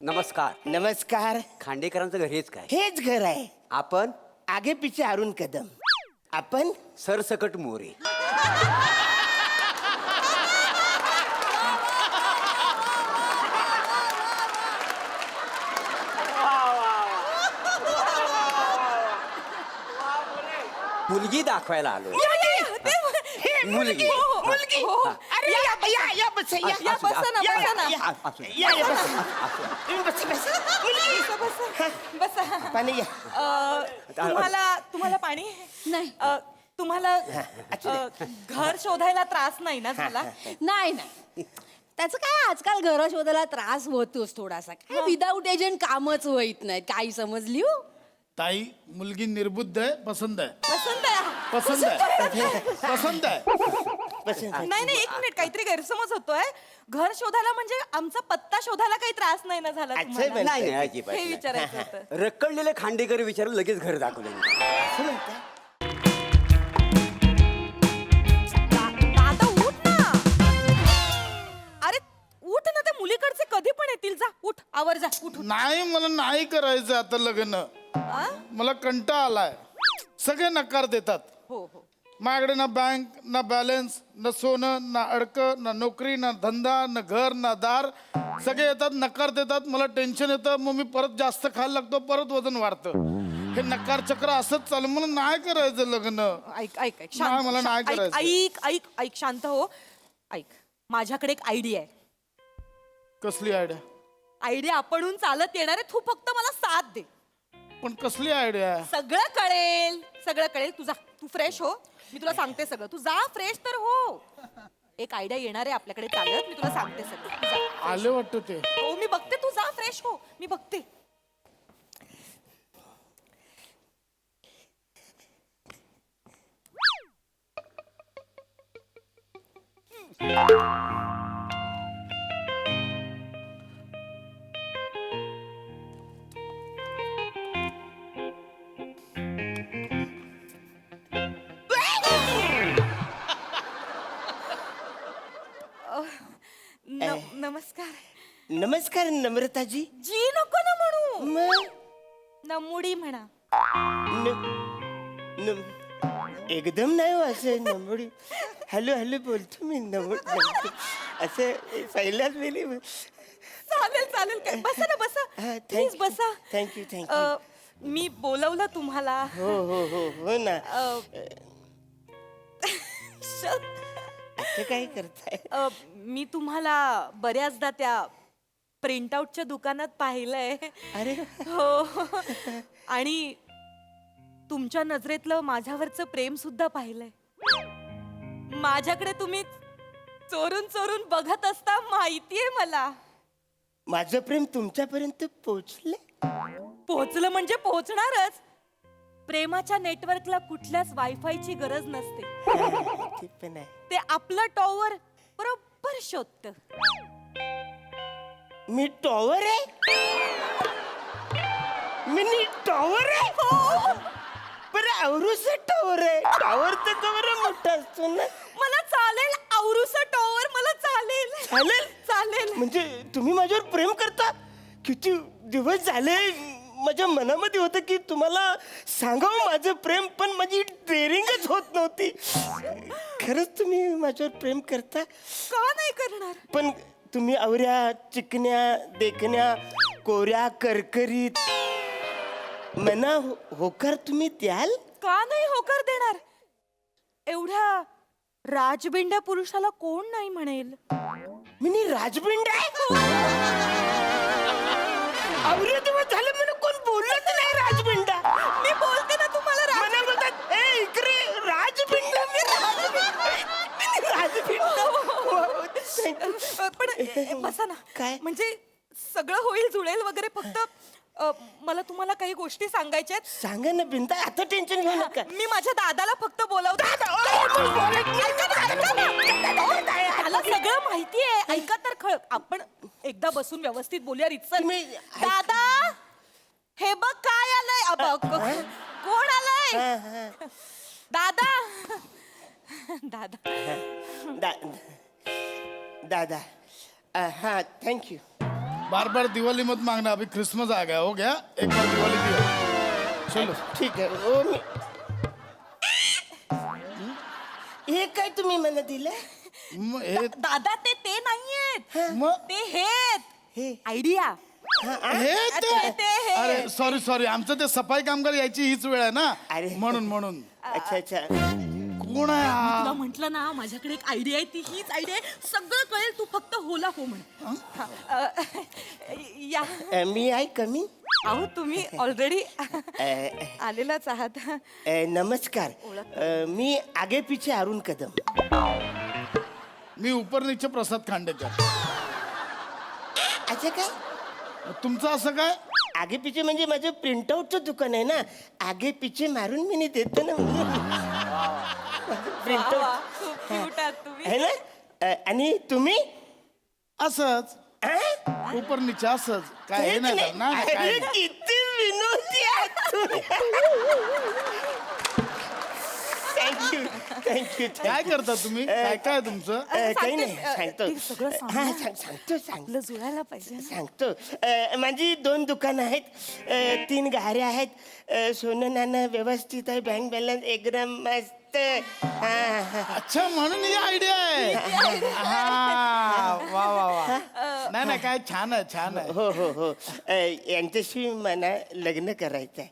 नमस्कार. नमस्कार. खांडेकरांचं घर हेच काय? हेच घर आहे. आपण आगे पीछे अरुण कदम. आपण सरसकट मोरे. मुलगी दाखवायला आलो. मुलगी. मुलगी. अरे या बस या. या, बसा ना, बसा ना. या बस. तुम्ही बस. मुलगी. बसा. पाणी घ्या. तुम्हाला पाणी नाही. तुम्हाला घर शोधायला त्रास नाही ना झाला? नाही नाही त्याचं काय आजकाल घर शोधायला त्रास होतोच थोडासा. काय विदाऊट एजंट कामच होईत नाहीत. काही समजली हो? ताई मुलगी निर्बुद्ध आहे. पसंत आहे. पसंत आहे. पसंत आहे. पसंत आहे. नाही एक मिनिट, काहीतरी गैरसमज होतोय. घर शोधायला म्हणजे आमचा पत्ता शोधायला काही त्रास नाही ना झाला अच्छा, तुम्हाला? नाही नाही अजिबात हे नाही. विचारायचं होतं. रखडलेले खांडेकर विचारून लगेच घर दाखवलं. दादा उठ ना. अरे उठ ना, त्या मुलीकडचे कधी पण येतील. जा उठ, आवर जा. उठ. नाही मला नाही करायचं आता लग्न. आ? मला कंटाळा आलाय. सगळे नकार देतात. हो माझ्याकडे ना बँक ना बॅलन्स ना सोनं ना अडकं ना नोकरी ना धंदा ना घर ना दार. सगळे येतात नकार देतात. मला टेन्शन येतं. मग मी परत जास्त खायला लागतो. परत वजन वाढतं. हे नकार चक्र असंच चालू. मला नाही करायचं लग्न. ऐक ऐक ऐक नाही, मला नाही ऐक करायचं. ऐक ऐक ऐक शांत हो. ऐक, माझ्याकडे एक आयडिया आहे. कसली आयडिया? आयडिया आपणहून चालत येणार आहे. तू फक्त मला साथ दे. पण कसली आयडिया? सगळं कळेल. तू फ्रेश हो. मी तुला सांगते सगळं. तू जा फ्रेश तर हो. एक आयडिया येणार आहे आपल्याकडे चालत. मी तुला सांगते सगळं. तू जा. आले वाटतं ते. हो मी बघते. तू जा फ्रेश हो. मी बघते. नमस्कार. नमस्कार नम्रताजी. जी नको ना म्हणू. मग नमुडी म्हणा. एकदम नाही हो असं नमुडी. हॅलो बोलतो मी. असं पहिल्याच वेळी. चालेल काय. बसा ना, बसा. प्लीज बसा. थँक्यू. मी बोलवलं तुम्हाला. हो ना. श- असं काय करताय? मी तुम्हाला बऱ्याचदा त्या प्रिंटआउटच्या दुकानात पाहिलंय. अरे हो. आणि तुमच्या नजरेतलं माझ्यावरचं प्रेम सुद्धा पाहिलंय. माझ्याकडे तुम्ही चोरून बघत असता माहितीये मला. माझं प्रेम तुमच्यापर्यंत पोहोचलं म्हणजे पोहोचणारच. प्रेमाच्या नेटवर्कला कुठल्याच वायफायची गरज नसते. ते पण आहे. ते आपलं टॉवर बरोबर शोधतं. मी टॉवर आहे. मिनी टॉवर आहे. हो. बरं आवरूस टॉवर आहे. टॉवर तर कवर मोठा असतो ना. मला चालेल आवरूसा टॉवर. मला चालेल. चालेल म्हणजे तुम्ही माझ्यावर प्रेम करता. किती दिवस झाले माझ्या मनामध्ये होतं की तुम्हाला सांगावं माझं प्रेम, पण माझी ट्रेनिंगच होत नव्हती. खरंच तुम्ही माझ्यावर प्रेम करता? का नाही करणार? पण तुम्ही आवऱ्या चिकन्या देखण्या कोऱ्या करकरीत मना होकार तुम्ही द्याल? का नाही होकार देणार? एवढ्या राजबिंड्या पुरुषाला कोण नाही म्हणेल? मी राजबिंड आहे. आवऱ्या दिवस झाले मला कोण बोललंच नाही राजबिंडा. मी बोलते ना तुम्हाला मला बोलतात ए इकडे राजबिंडा. पण बसा ना. काय? म्हणजे सगळं होईल जुळेल वगैरे. फक्त मला तुम्हाला काही गोष्टी सांगायच्या आहेत. सांगा ना बिंदा. आता टेन्शन घेऊ नका. मी माझ्या दादाला फक्त बोलावते. त्याला सगळं माहितीये. ऐका तर आपण एकदा बसून व्यवस्थित बोलूया रितसर. दादा हे बघ काय आलंय. कोण आलंय? दादा. दादा. हा थँक्यू. बार बार दिवाली मत मांगना, अभी क्रिसमस आ गया, हो गया, एक बार दिवाली दिया. चलो. ठीक आहे ओ मी हे काय तुम्ही मला दिलं मग हे दादा ते नाहीयेत मग ते हेत हे आयडिया हे ते हे. अरे सॉरी आमचं ते सफाई कामगार यायची हीच वेळ आहे ना, अरे. म्हणून अच्छा कोण आहे हा? तुला म्हंटल ना माझ्याकडे एक आयडिया आहे ती हीच आयडिया आहे सगळं कळेल तू फक्त होला हो म्हण या मी आहे कमी अहो तुम्ही ऑलरेडी आलेलाच आहात नमस्कार मी आगे पीछे अरुण कदम मी ऊपर नीचे प्रसाद खांडेकर. अच्छा काय तुमचं असं काय? आगे पिछे म्हणजे माझं प्रिंटआउटचं दुकान आहे ना, आगे पिछे मारून मी नाही देतो ना प्रिंटआउट खूप क्यूट आहात तुम्ही आहे ना आणि तुम्ही असंच हा? ऊपर नीचे असंच काय हे नाही तेच करणार ना, नाही. काय अरे, नाही. किती विनोदी आहात तुम्ही. Thank you. काय करता तुम्ही? काय काय तुमचं? काही नाही सांगते, सांगतो ते सगळं सांग हा ना. सांगतो आपलं जुळायला पाहिजे ना. सांगतो माझी 2 दुकानं आहेत 3 गाड्या आहेत सोनं नाणं व्यवस्थित आहे बँक बॅलन्स एकदम मस्त अच्छा म्हणून ही आयडिया आहे. हा वा वा वा. नाही काय छान आहे छान आहे. हो यांच्याशी मला लग्न करायचं आहे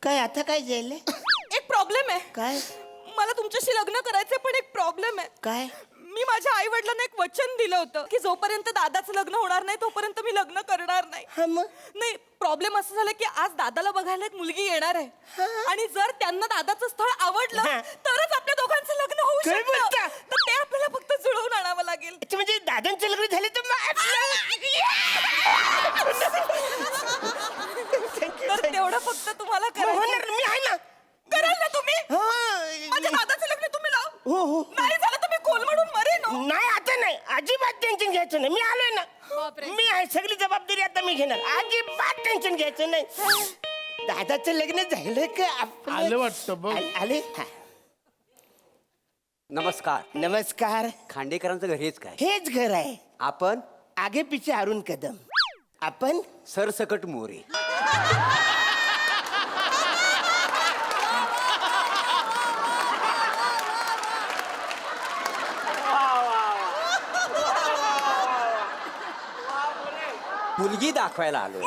काय आता काय झालं एक प्रॉब्लेम आहे काय मला तुमच्याशी लग्न करायचंय पण एक प्रॉब्लेम आहे काय मी माझ्या आई वडिलांना एक वचन दिलं होतं की जोपर्यंत दादाचं लग्न होणार नाही तोपर्यंत मी लग्न करणार नाही हा मग नाही प्रॉब्लेम असं झालं की आज दादाला बघायला एक मुलगी येणार आहे आणि जर त्यांना दादाचं स्थळ आवडलं हा. तरच आपल्या दोघांचं लग्न होऊ काय शकतं बोलता? तर ते आपल्याला फक्त जुळवून आणावं लागेल अच्छा, म्हणजे दादांचं लग्न झालं तर तर तेवढं फक्त तुम्हाला करायचं होणार मी आहे ना कराल ना तुम्ही हो माझ्या दादाचं लग्न तुम्ही लाव हो नाही झालं तर मी कोलमडून मरेन हो. नाही आता नाही अजिबात टेन्शन घ्यायचं नाही मी आलोय ना बापरे. मी आहे सगळी जबाबदारी आता मी घेणार अजिबात टेन्शन घ्यायचं नाही दादाचं लग्न झालं का आपलं? आलं वाटतं बघ. आले हा. नमस्कार. नमस्कार खांडेकरांचं घर हेच काय? हेच घर आहे आपण आगे पिछे अरुण कदम आपण सरसकट मोरे. मुलगी दाखवायला आलो.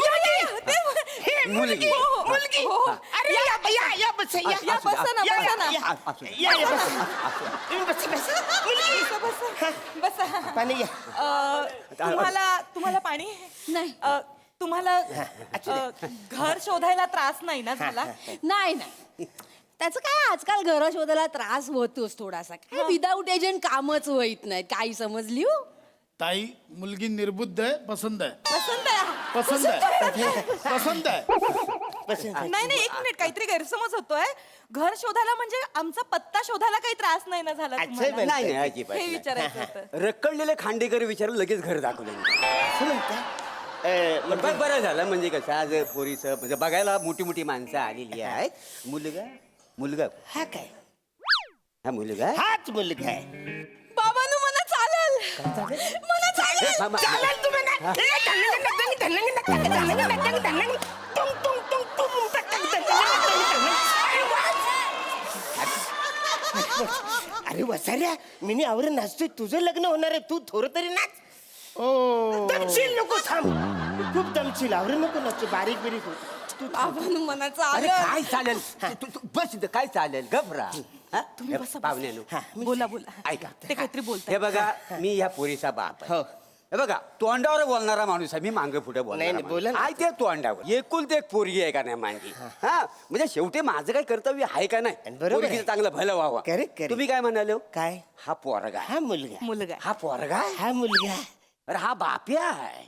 मुलगी. मुलगी हो. अरे या बस या या, बसा ना, बसा ना. असू दे. या बस तुम्ही बस मुलगी बसा पाणी या तुम्हाला पाणी नाही. तुम्हाला घर शोधायला त्रास नाही ना झाला नाही त्याचं काय आजकाल घर शोधायला त्रास होतोच थोडासा काय विदाऊट एजंट कामच होईत नाहीत काही समजली हो ताई मुलगी निर्बुद्ध आहे, पसंत आहे. पसंत आहे पसंत आहे. पसंत आहे. नाही एक मिनिट काहीतरी गैरसमज होतोय घर शोधायला म्हणजे आमचा पत्ता शोधायला काही त्रास नाही ना झाला अच्छा, तुम्हाला? नाही अजिबात हे नाही. विचारायचं होतं रखडलेले खांडेकर विचारून लगेच घर दाखवलं. बघ बरं झालं म्हणजे कसं आज पोरीचं म्हणजे बघायला मोठी मोठी माणसं आलेली आहेत. मुलगा हा काय हा मुलगा हाच मुलगा आहे बाबांनो मला चालेल मला चालेल मामा. चालेल तुम्हाला अरे वसाऱ्या मी आवरून नाचतोय तुझं लग्न होणार आहे तू थोडं तरी नाच ओ दमशील नको थांब खूप दमशील आवरून नको नाचतो बारीक बिरीक होत तू बाबांनो मला अरे चालेल काय चालेल तू बस इथं काय चालेल घबरा. तुम्ही बसा, बसा. पाहुण्यानो बोला बोला ऐका ते काहीतरी बोलताय हे बघा मी ह्या पोरीचा बाप आहे. हो. हे बघा तोंडावर बोलणारा माणूस आहे मी मागे पुढे नाही, बोला ना. आहे ते तोंडावर एकुलते एक पोरगी आहे का नाही माझी हा म्हणजे शेवटी माझं काय कर्तव्य आहे का नाही बरोबर आहे. पोरगीचं चांगलं भलं व्हावं. Correct, correct. तुम्ही काय म्हणाले हो? काय हा पोरगा आहे. हा मुलगा मुलगा हा पोरगा आहे? हा मुलगा अरे हा बाप्या आहे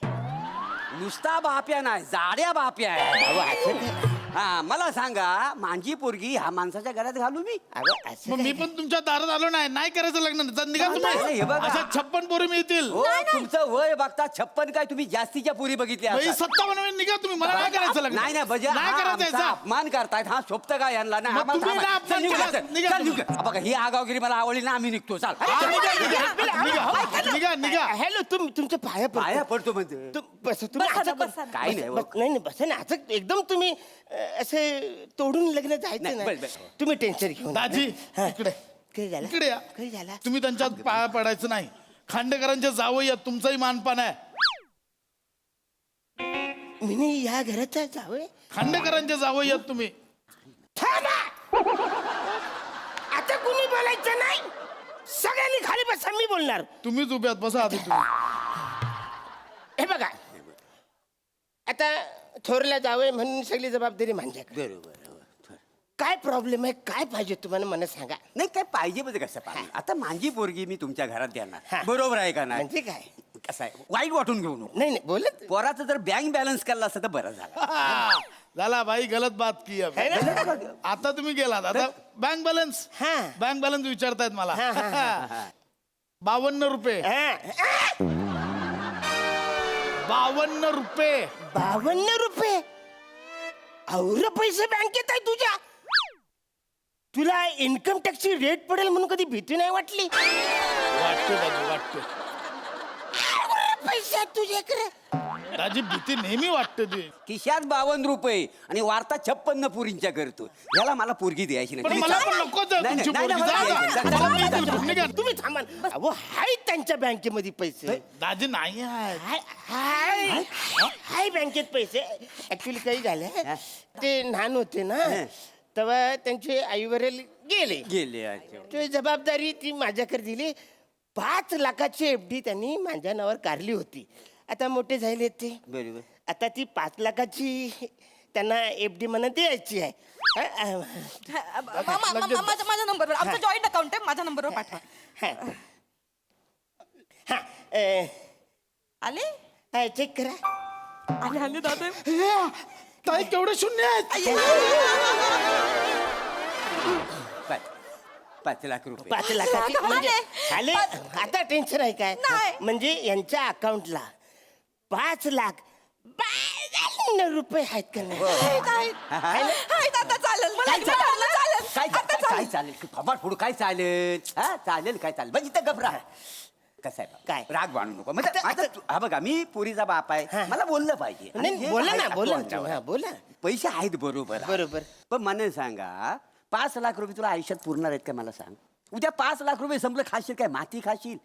नुसता बाप्या नाही जाड्या बाप्या आहे अहो, असं काय? हा मला सांगा माझी पोरगी ह्या माणसाच्या घरात घालू मी अगं असं मग मी काय? पण तुमच्या दारात आलो नाही करायचं लग्न तर निघा नाही, तुम्ही हे बघा. अशा 56 पोरी मिळतील हो तुमचं वय बघता 56 काय तुम्ही जास्तीच्या पोरी बघितल्या बाई, असतात. 57 निघा तुम्ही मला नाही करायचं लग्न नाही नाही म्हणजे नाही हा करायचं आमचा याचा. अपमान करतायत हा शोभत काय यांना नाही मग आम्हाला तुम्ही थांबा. ना अपमान चल, निघू, केला. चल, निघा चल, तुम्ही. निघू. बघा ही आगावगिरी मला आवडली ना आम्ही निघतो चाल हा, निघा निघा हॅलो तुमच्या पाया पाया पडतो. पडतो म्हणते बस तुम्ही बसा ना, असं बसा ना. काय नाही, हो. नाही नाही बसा ना असं एकदम तुम्ही असे तोडून लग्न जायचं नाही, ना बस, बस. तुम्ही टेन्शन घेऊन दाजी हा. इकडे काही झालं इकडे या. काही झाला तुम्ही त्यांच्यात पाया पडायचं नाही खांडेकरांच्या जावई आहेत तुमचाही मानपान आहे मी या घराचा जावं खांडेकरांच्या जावई आहेत तुम्ही आता कुणी बोलायचं नाही सगळ्यांनी खाली बसा मी बोलणार तुम्हीच उभे आहात बसा आधी तुम्ही हे बघा आता थोरला जावं म्हणून सगळी जबाबदारी माझ्याकडे बरोबर हो. काय प्रॉब्लेम आहे काय पाहिजे तुम्हाला मला सांगा नाही काय पाहिजे म्हणजे कसं पाहिजे आता माझी पोरगी मी तुमच्या घरात हा. देणार बरोबर आहे का नाही म्हणजे काय कसं आहे वाईट वाटून घेऊ नको नाही नाही बोलत पोराचं जर बँक बॅलन्स केला असतं तर बरं झालं झाला भाई गलत बात की अब. है ना? आता तुम्ही गेलात आता बँक बॅलन्स हा. बँक बॅलन्स विचारतायत मला हा, हा, 52 रुपये हा. 52 रुपये 52 रुपये और पैसे बँकेत आहे तुझ्या तुला इन्कम टॅक्सची रेट पडेल म्हणून कधी भीती नाही वाटली वाटते दाजी वाटते एवढे पैसे आहेत तुझ्याकडे दाजी भीती नेहमी वाटते ती खिशात 52 रुपये आणि वार्ता 56 पुरींच्या करतो याला मला पोरगी द्यायची पण नाही मला पण नकोच आहे नाही, तुमची नाही, पोरगी. नाही, जा, नाही, जा. नाही, मला नाही, मी नाही, देतो. निघा. तुम्ही थांबा अहो हाय त्यांच्या बँकेमध्ये पैसे दाजी नाही आहे हाय हाय हाय बँकेत पैसे ऍक्च्युली काही झालं ते लहान होते ना तेव्हा त्यांचे आई वडील गेले गेले अच्छा. तो जबाबदारी ती माझ्याकडे दिली 5 लाखाची एफडी त्यांनी माझ्या नावावर काढली होती आता मोठे झाले ते बरोबर आता ती 5 लाखाची त्यांना एफडी म्हणा द्यायची आहे माझ्या नंबरवर आमचं जॉईंट अकाउंट आहे माझ्या नंबरवर पाठवा हा आले चेक करा आले आले दादा ताई केवढे शून्य आहेत 5 लाख रुपये 5 लाखाची आले. म्हणजे आले आता टेन्शन आहे काय नाही. म्हणजे यांच्या अकाउंटला 5 लाख 52 रुपये आहेत का नाही हाय दादा चालेल मला एकदा ठरलं, चालेल काय आता काय चालेल. चालेल फबाड फोडू काय चालेल हा चालेल काय चालेल म्हणजे इथं घबरा कसं आहे काय? राग बांधू नको म्हणजे आता हा बघा मी पोरीचा बाप आहे हा. मला बोललं पाहिजे आणि नाही हे बोला आहे ना बोला अकाउंटावर. ना बोला पैसे आहेत बरोबर आहे. बरोबर. पण मला सांगा 5 लाख रुपये तुला आयुष्यात पुरणार आहेत का मला सांग उद्या 5 लाख रुपये संपलं खाशील काय माती खाशील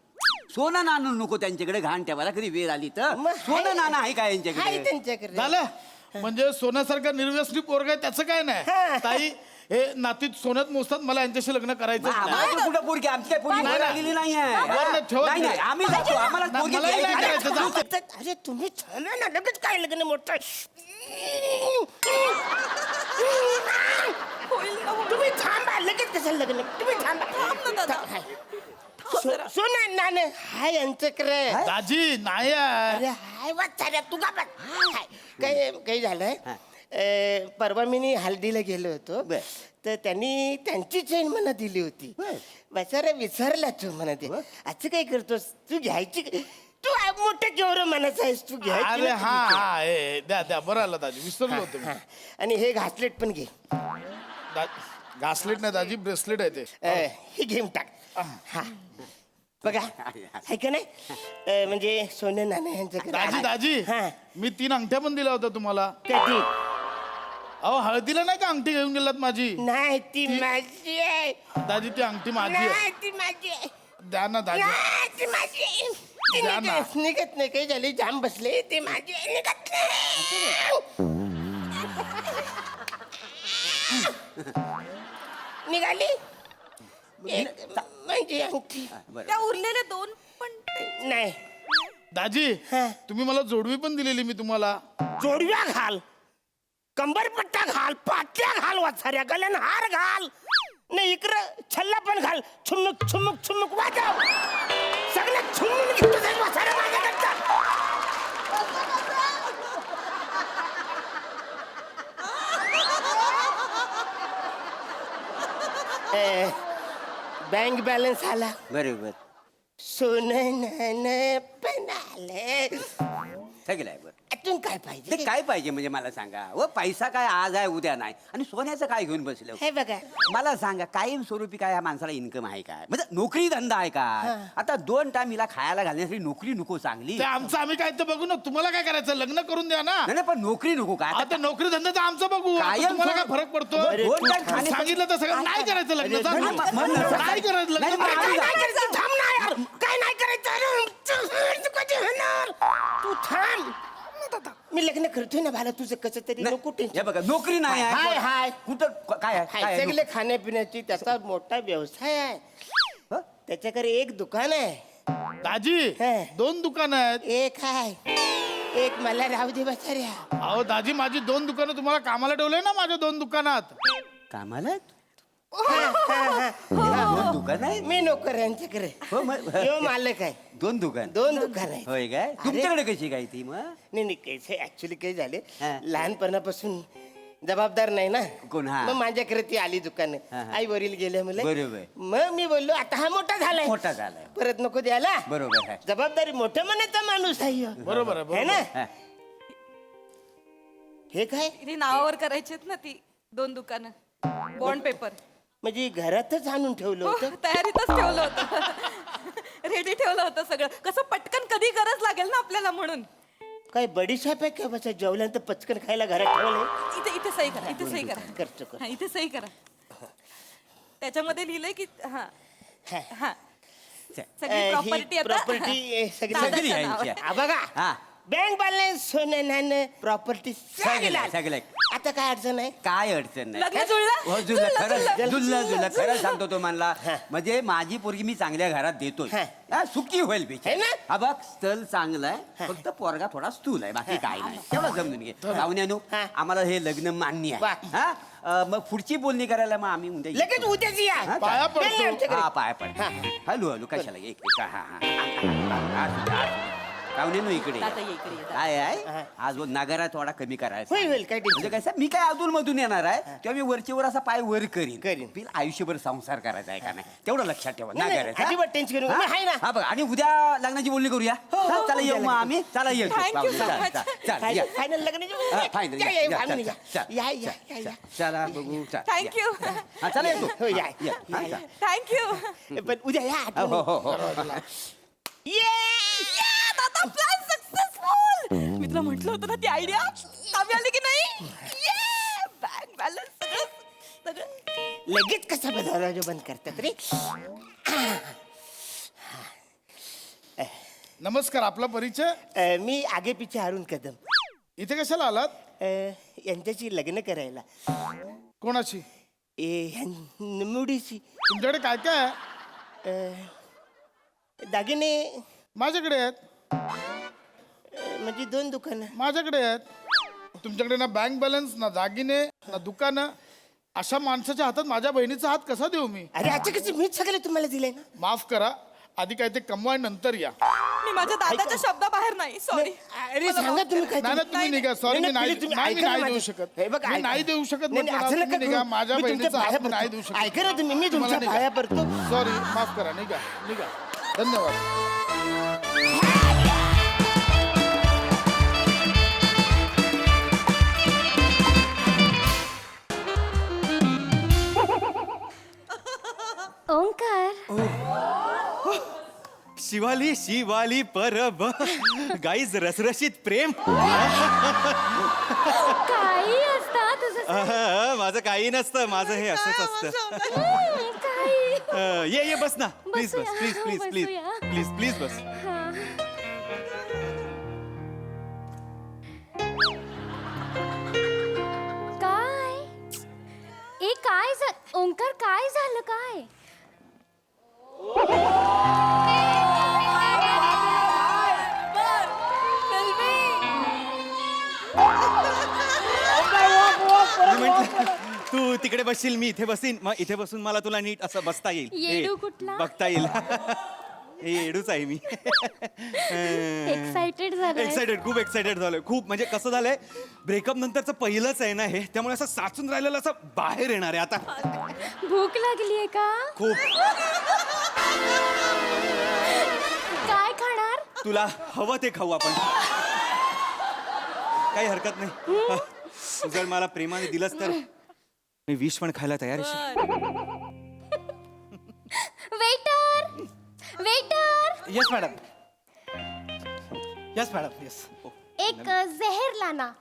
सोनं नाणं नको त्यांच्याकडे घाण ठेवायला कधी वेळ आली तर मग आहे. सोनं नाणं आहे का हाय यांच्याकडे त्यांच्याकडे झालं म्हणजे सोन्यासारखा निर्व्यसनी पोरग आहे त्याचं काय नाही ताई हे नातीत सोन्यात मोजतात मला यांच्याशी लग्न करायचं नाही. आम्हाला तर कुठं पोरगी आमची काही पोरगी वर आलेली नाही वर नाही, ठेवत नाही नाही. आम्ही जातो आम्हाला नाही, पोरगी मलाही नाही द्यायची करायचं, नाही. जा. अरे तुम्ही थांबा ना लगेच काय लग्न मोठं तुम्ही थांबा लगेच कसं लग्न तुम्ही थांबा थांब ना दादा. हाय. सोना नाणं हाय यांच्याकडे दाजी नाही आहे. अरे हाय वाचाऱ्या तू का हाय काही काही झालंय परवा मी हल्दीला गेलो होतो बर. तर त्यांनी त्यांची चेन मला दिली होती बसारा विसरला तू म्हणा ते असं काय करतोस तू घ्यायची तू मोठं केवढं मनाचं आहेस तू घ्यायची अरे ना हा तुझी. हा हे द्या द्या बरं आलं दाजी विसरलो होतो मी. हा. आणि हे घासलेट पण घे घासलेट नाही दाजी ब्रेसलेट आहे ते हे घेऊन टाक हा बघा आहे का नाही म्हणजे सोनं नाणं यांच्याकडे दाजी दाजी हा मी 3 अंगठ्या पण दिल्या होत्या तुम्हाला कधी अहो हळदीला नाही का अंगठी घेऊन गेलात माझी नाही ती माझी आहे दाजी ती अंगठी माझी आहे नाही ती माझी आहे द्या ना दाजी नाही, ती माझी आहे. ती द्या ना. निघत नाही काही झाले जाम बसले ते माझी आहे, निघत नाही. निघाली एक माझी अंगठी त्या उरलेले 2 पण नाही दाजी हा. तुम्ही मला जोडवी पण दिलेली मी तुम्हाला जोडव्या घाल कंबरपट्टा घाल पाट्या घाल वाचाऱ्या गल्यान हार घाल नाही इकडं छल्ला पण घाल छुमुक छुमुक छुमुक वाजव सगळं छुमून घेतो ते वाचाऱ्या माझ्याकडचा बँक बॅलन्स आला, बरोबर सोनं नाणं पण आलं. सगळं आहे बरं. अजून काय पाहिजे? ते काय पाहिजे म्हणजे मला सांगा व पैसा काय आज आहे उद्या नाही आणि सोन्याचं काय घेऊन बसलं हे बघा, मला सांगा कायम स्वरूपी काय या माणसाला इन्कम आहे काय म्हणजे नोकरी धंदा आहे काय आता 2 टाइम हिला खायला घालण्यासाठी नोकरी नको चांगली ते आमचं आम्ही काय ते बघू ना. तुम्हाला काय करायचं, लग्न करून द्या ना. नाही नाही, पण नोकरी नको का आता नोकरी धंद्याचं आमचं बघू. आता कायम तुम्हाला काय स्वरूप- फरक पडतो? अरे, 2 टाइम खाणे सांगितलं तर सगळं नाही करायचं लग्न. अरे, सांग. नाही करायचं लग्न. नाही, काय नाही, नाही करायचं? थांब ना यार, काय नाही करायचं? तू कधी होणार? तू थांब. मी लग्न करतोय ना बाला, तुझं कसं तरी नको हे टेन्शन. बघा नोकरी नाही आहे हाय, हाय. कुठं काय आहे? काय आहे? सगळे खाण्यापिण्याची त्याचा मोठा व्यवसाय आहे. हं? त्याच्याकडे एक दुकान आहे, दाजी हे. 2 दुकानं आहेत. एक आहे, एक मला राहू दे बचाऱ्या. अहो दाजी, माझी 2 दुकानं तुम्हाला कामाला ठेवलंय ना माझ्या 2 दुकानात. कामाला हा, हा, हा. 2 दुकान आहे मी नोकर यांच्याकडे, हो मग यो मालक आहे. 2 दुकान 2 दुकान आहे. होय काय तुमच्याकडे कशी काय ती मग नाही नाही, कैसे ऍक्च्युली काय झाले, हा. लहानपणापासून जबाबदार नाही ना, कोण? हा. मग माझ्याकडे ती आली दुकान. हा, हा. आई वरील गेले मुले, बरोबर. मग मी बोललो आता हा मोठा झालाय, मोठा झालाय परत नको द्यायला. बरोबर आहे. जबाबदारी मोठ्या मनाचा माणूस आहे ह्यो. बरोबर आहे, है बरोबर. ना? हा. हे काय ती नावावर करायची आहेत ना ती 2 दुकानं बॉन्ड पेपर म्हणजे घरातच आणून ठेवलं होतं. तयारीतच ठेवलं होतं रेडी ठेवलं होतं सगळं कसं पटकन कधी गरज लागेल ना आपल्याला म्हणून काय बडीशाप आहे का बसा, जेवल्यानंतर पचकन खायला घरात ठेवलंय. इथे इथे सही करा इथे सही करा करतो, करतो. हा, इथे सही करा त्याच्यामध्ये लिहिलंय की हा हा. हा च- सगळी प्रॉपर्टी आता प्रॉपर्टी सगळी दादाच्या सगळी आहे नावावर. यांची. हा, बघा हा. बँक बॅलन्स, सोनं नाणं, प्रॉपर्टी सगळं, सगळं. आता काय अडचण आहे? काय अडचण नाही लग्न जुळलं? हो जुळलं जुळलं, खरं जुळलं. जुळलं जुळलं खरं सांगतो तो म्हणला हा. म्हणजे माझी पोरगी मी चांगल्या घरात देतोय हा. हा, सुखी होईल है बिचारी. ना? हा बघ स्थल चांगलं आहे फक्त पोरगा थोडा स्थूल आहे बाकी काय नाही तेवढं समजून घे पाहुण्यानो हा. आम्हाला हे लग्न मान्य वा. आहे हा मग पुढची बोलणी करायला मग आम्ही उद्या येऊ. लगेच उद्याच या. हा, पाया चालेल. पडतो. नाही, आमच्याकडे. हा पाया पड हा. हॅलो हॅलो कशाला एक एक, हा हा हा पाहुण्यानो इकडे दादा ये इकडे ये, दादा. काय हा. आहे आज नगारा थोडा कमी करायचा होईल, होईल, काय टेन्शन म्हणजे कसं मी काय अजून मधून येणार आहे तेव्हा मी वरचीवर असा पाय वर करीन करीन. बिल आयुष्यभर संसार करायचा आहे का नाही तेवढं लक्षात ठेवा नाही, नाही, नागारायचं, हा? अजिबात टेन्शन घेऊ नका. हा? मी आहे ना. हा बघा आणि उद्या लग्नाची बोलणी करूया हा, चला येऊ मग आम्ही चला येऊ Thank you so much. Final लग्नाची हा, final, या, या, या, या, फायनल चल, या. चल, या, चल, या, या, या. चला बघू चल, Thank या. you. हा चला येतो हो, या. या, हा, या, चल. थँक्यू पण उद्या या हो, हो, आठवणी. हो. दादा प्लॅन सक्सेसफुल मी तुला म्हटलं होतं ना ती आयडिया कामी आली की नाही बँक बॅलन्स सगळं सगळं लगेच कसा दरवाजा बंद करतात रे. नमस्कार, आपला परिचय? मी आगे पिछे अरुण कदम. इथे कशाला आलात? यांच्याशी लग्न करायला. कोणाची? मुडीशी. तुमच्याकडे काय काय आहे? दागिने माझ्याकडे आहेत. म्हणजे 2 दुकानं. माझ्याकडे आहेत. तुमच्याकडे ना बँक बॅलन्स ना दागिने ना दुकानं. अशा माणसाच्या हातात माझ्या बहिणीचा हात कसा देऊ मी? अरे आता कसं मीच सगळे तुम्हाला दिले ना. माफ करा, आधी काय ते कमवाय नंतर या. मी माझ्या दादाच्या शब्दाबाहेर नाही सॉरी अरे सांगा तुम्ही काय नाही ना, तुम्ही निघा. सॉरी, मी नाही तुम्ही नाही, मी ऐका ना नाही देऊ माझं. शकत. हे बघा, मी ऐका. नाही देऊ शकत नाही, नाही, म्हटलं ना, असं नका तुम्ही निघा. करू. माझ्या मी तुमच्या बहिणीचा पाया हात मी नाही पडतो. देऊ शकत. ऐका ना तुम्ही, मी तुम्हाला तुमच्या निघा. पाया पडतो. सॉरी, माफ करा. निघा निघा. धन्यवाद. ओंकार शिवाली शिवाली परब गाईज रसरशीत प्रेम काही असता तुझं माझं काही नसतं, माझं हे असंच असतं. काही ये बस ना, प्लीज बस, बसूया, प्लीज प्लीज प्लीज बसूया. प्लीज प्लीज बस. काय ए काय ओंकार काय झालं काय मी म्हंटल तू तिकडे बसशील, मी इथे बसीन, मग इथे बसून मला तुला नीट असं बसता येईल, येडू हे, कुठला? बघता येईल. हे एडूच आहे मी एक्साइटेड झालाय एक्साइटेड, खूप एक्साइटेड झालोय. खूप म्हणजे कसं झालंय, ब्रेकअप नंतरचं पहिलंच आहे ना हे, त्यामुळे असं साचून राहिलेलं असं बाहेर येणार आहे आता. भूक लागलीये का खूप. काय खाणार तुला हवं ते खाऊ आपण, काही हरकत नाही. तू जर मला प्रेमाने दिलंस तर मी विष पण खायला तयार आहे. Waiter waiter yes madam, yes madam, yes. एक जहर लाना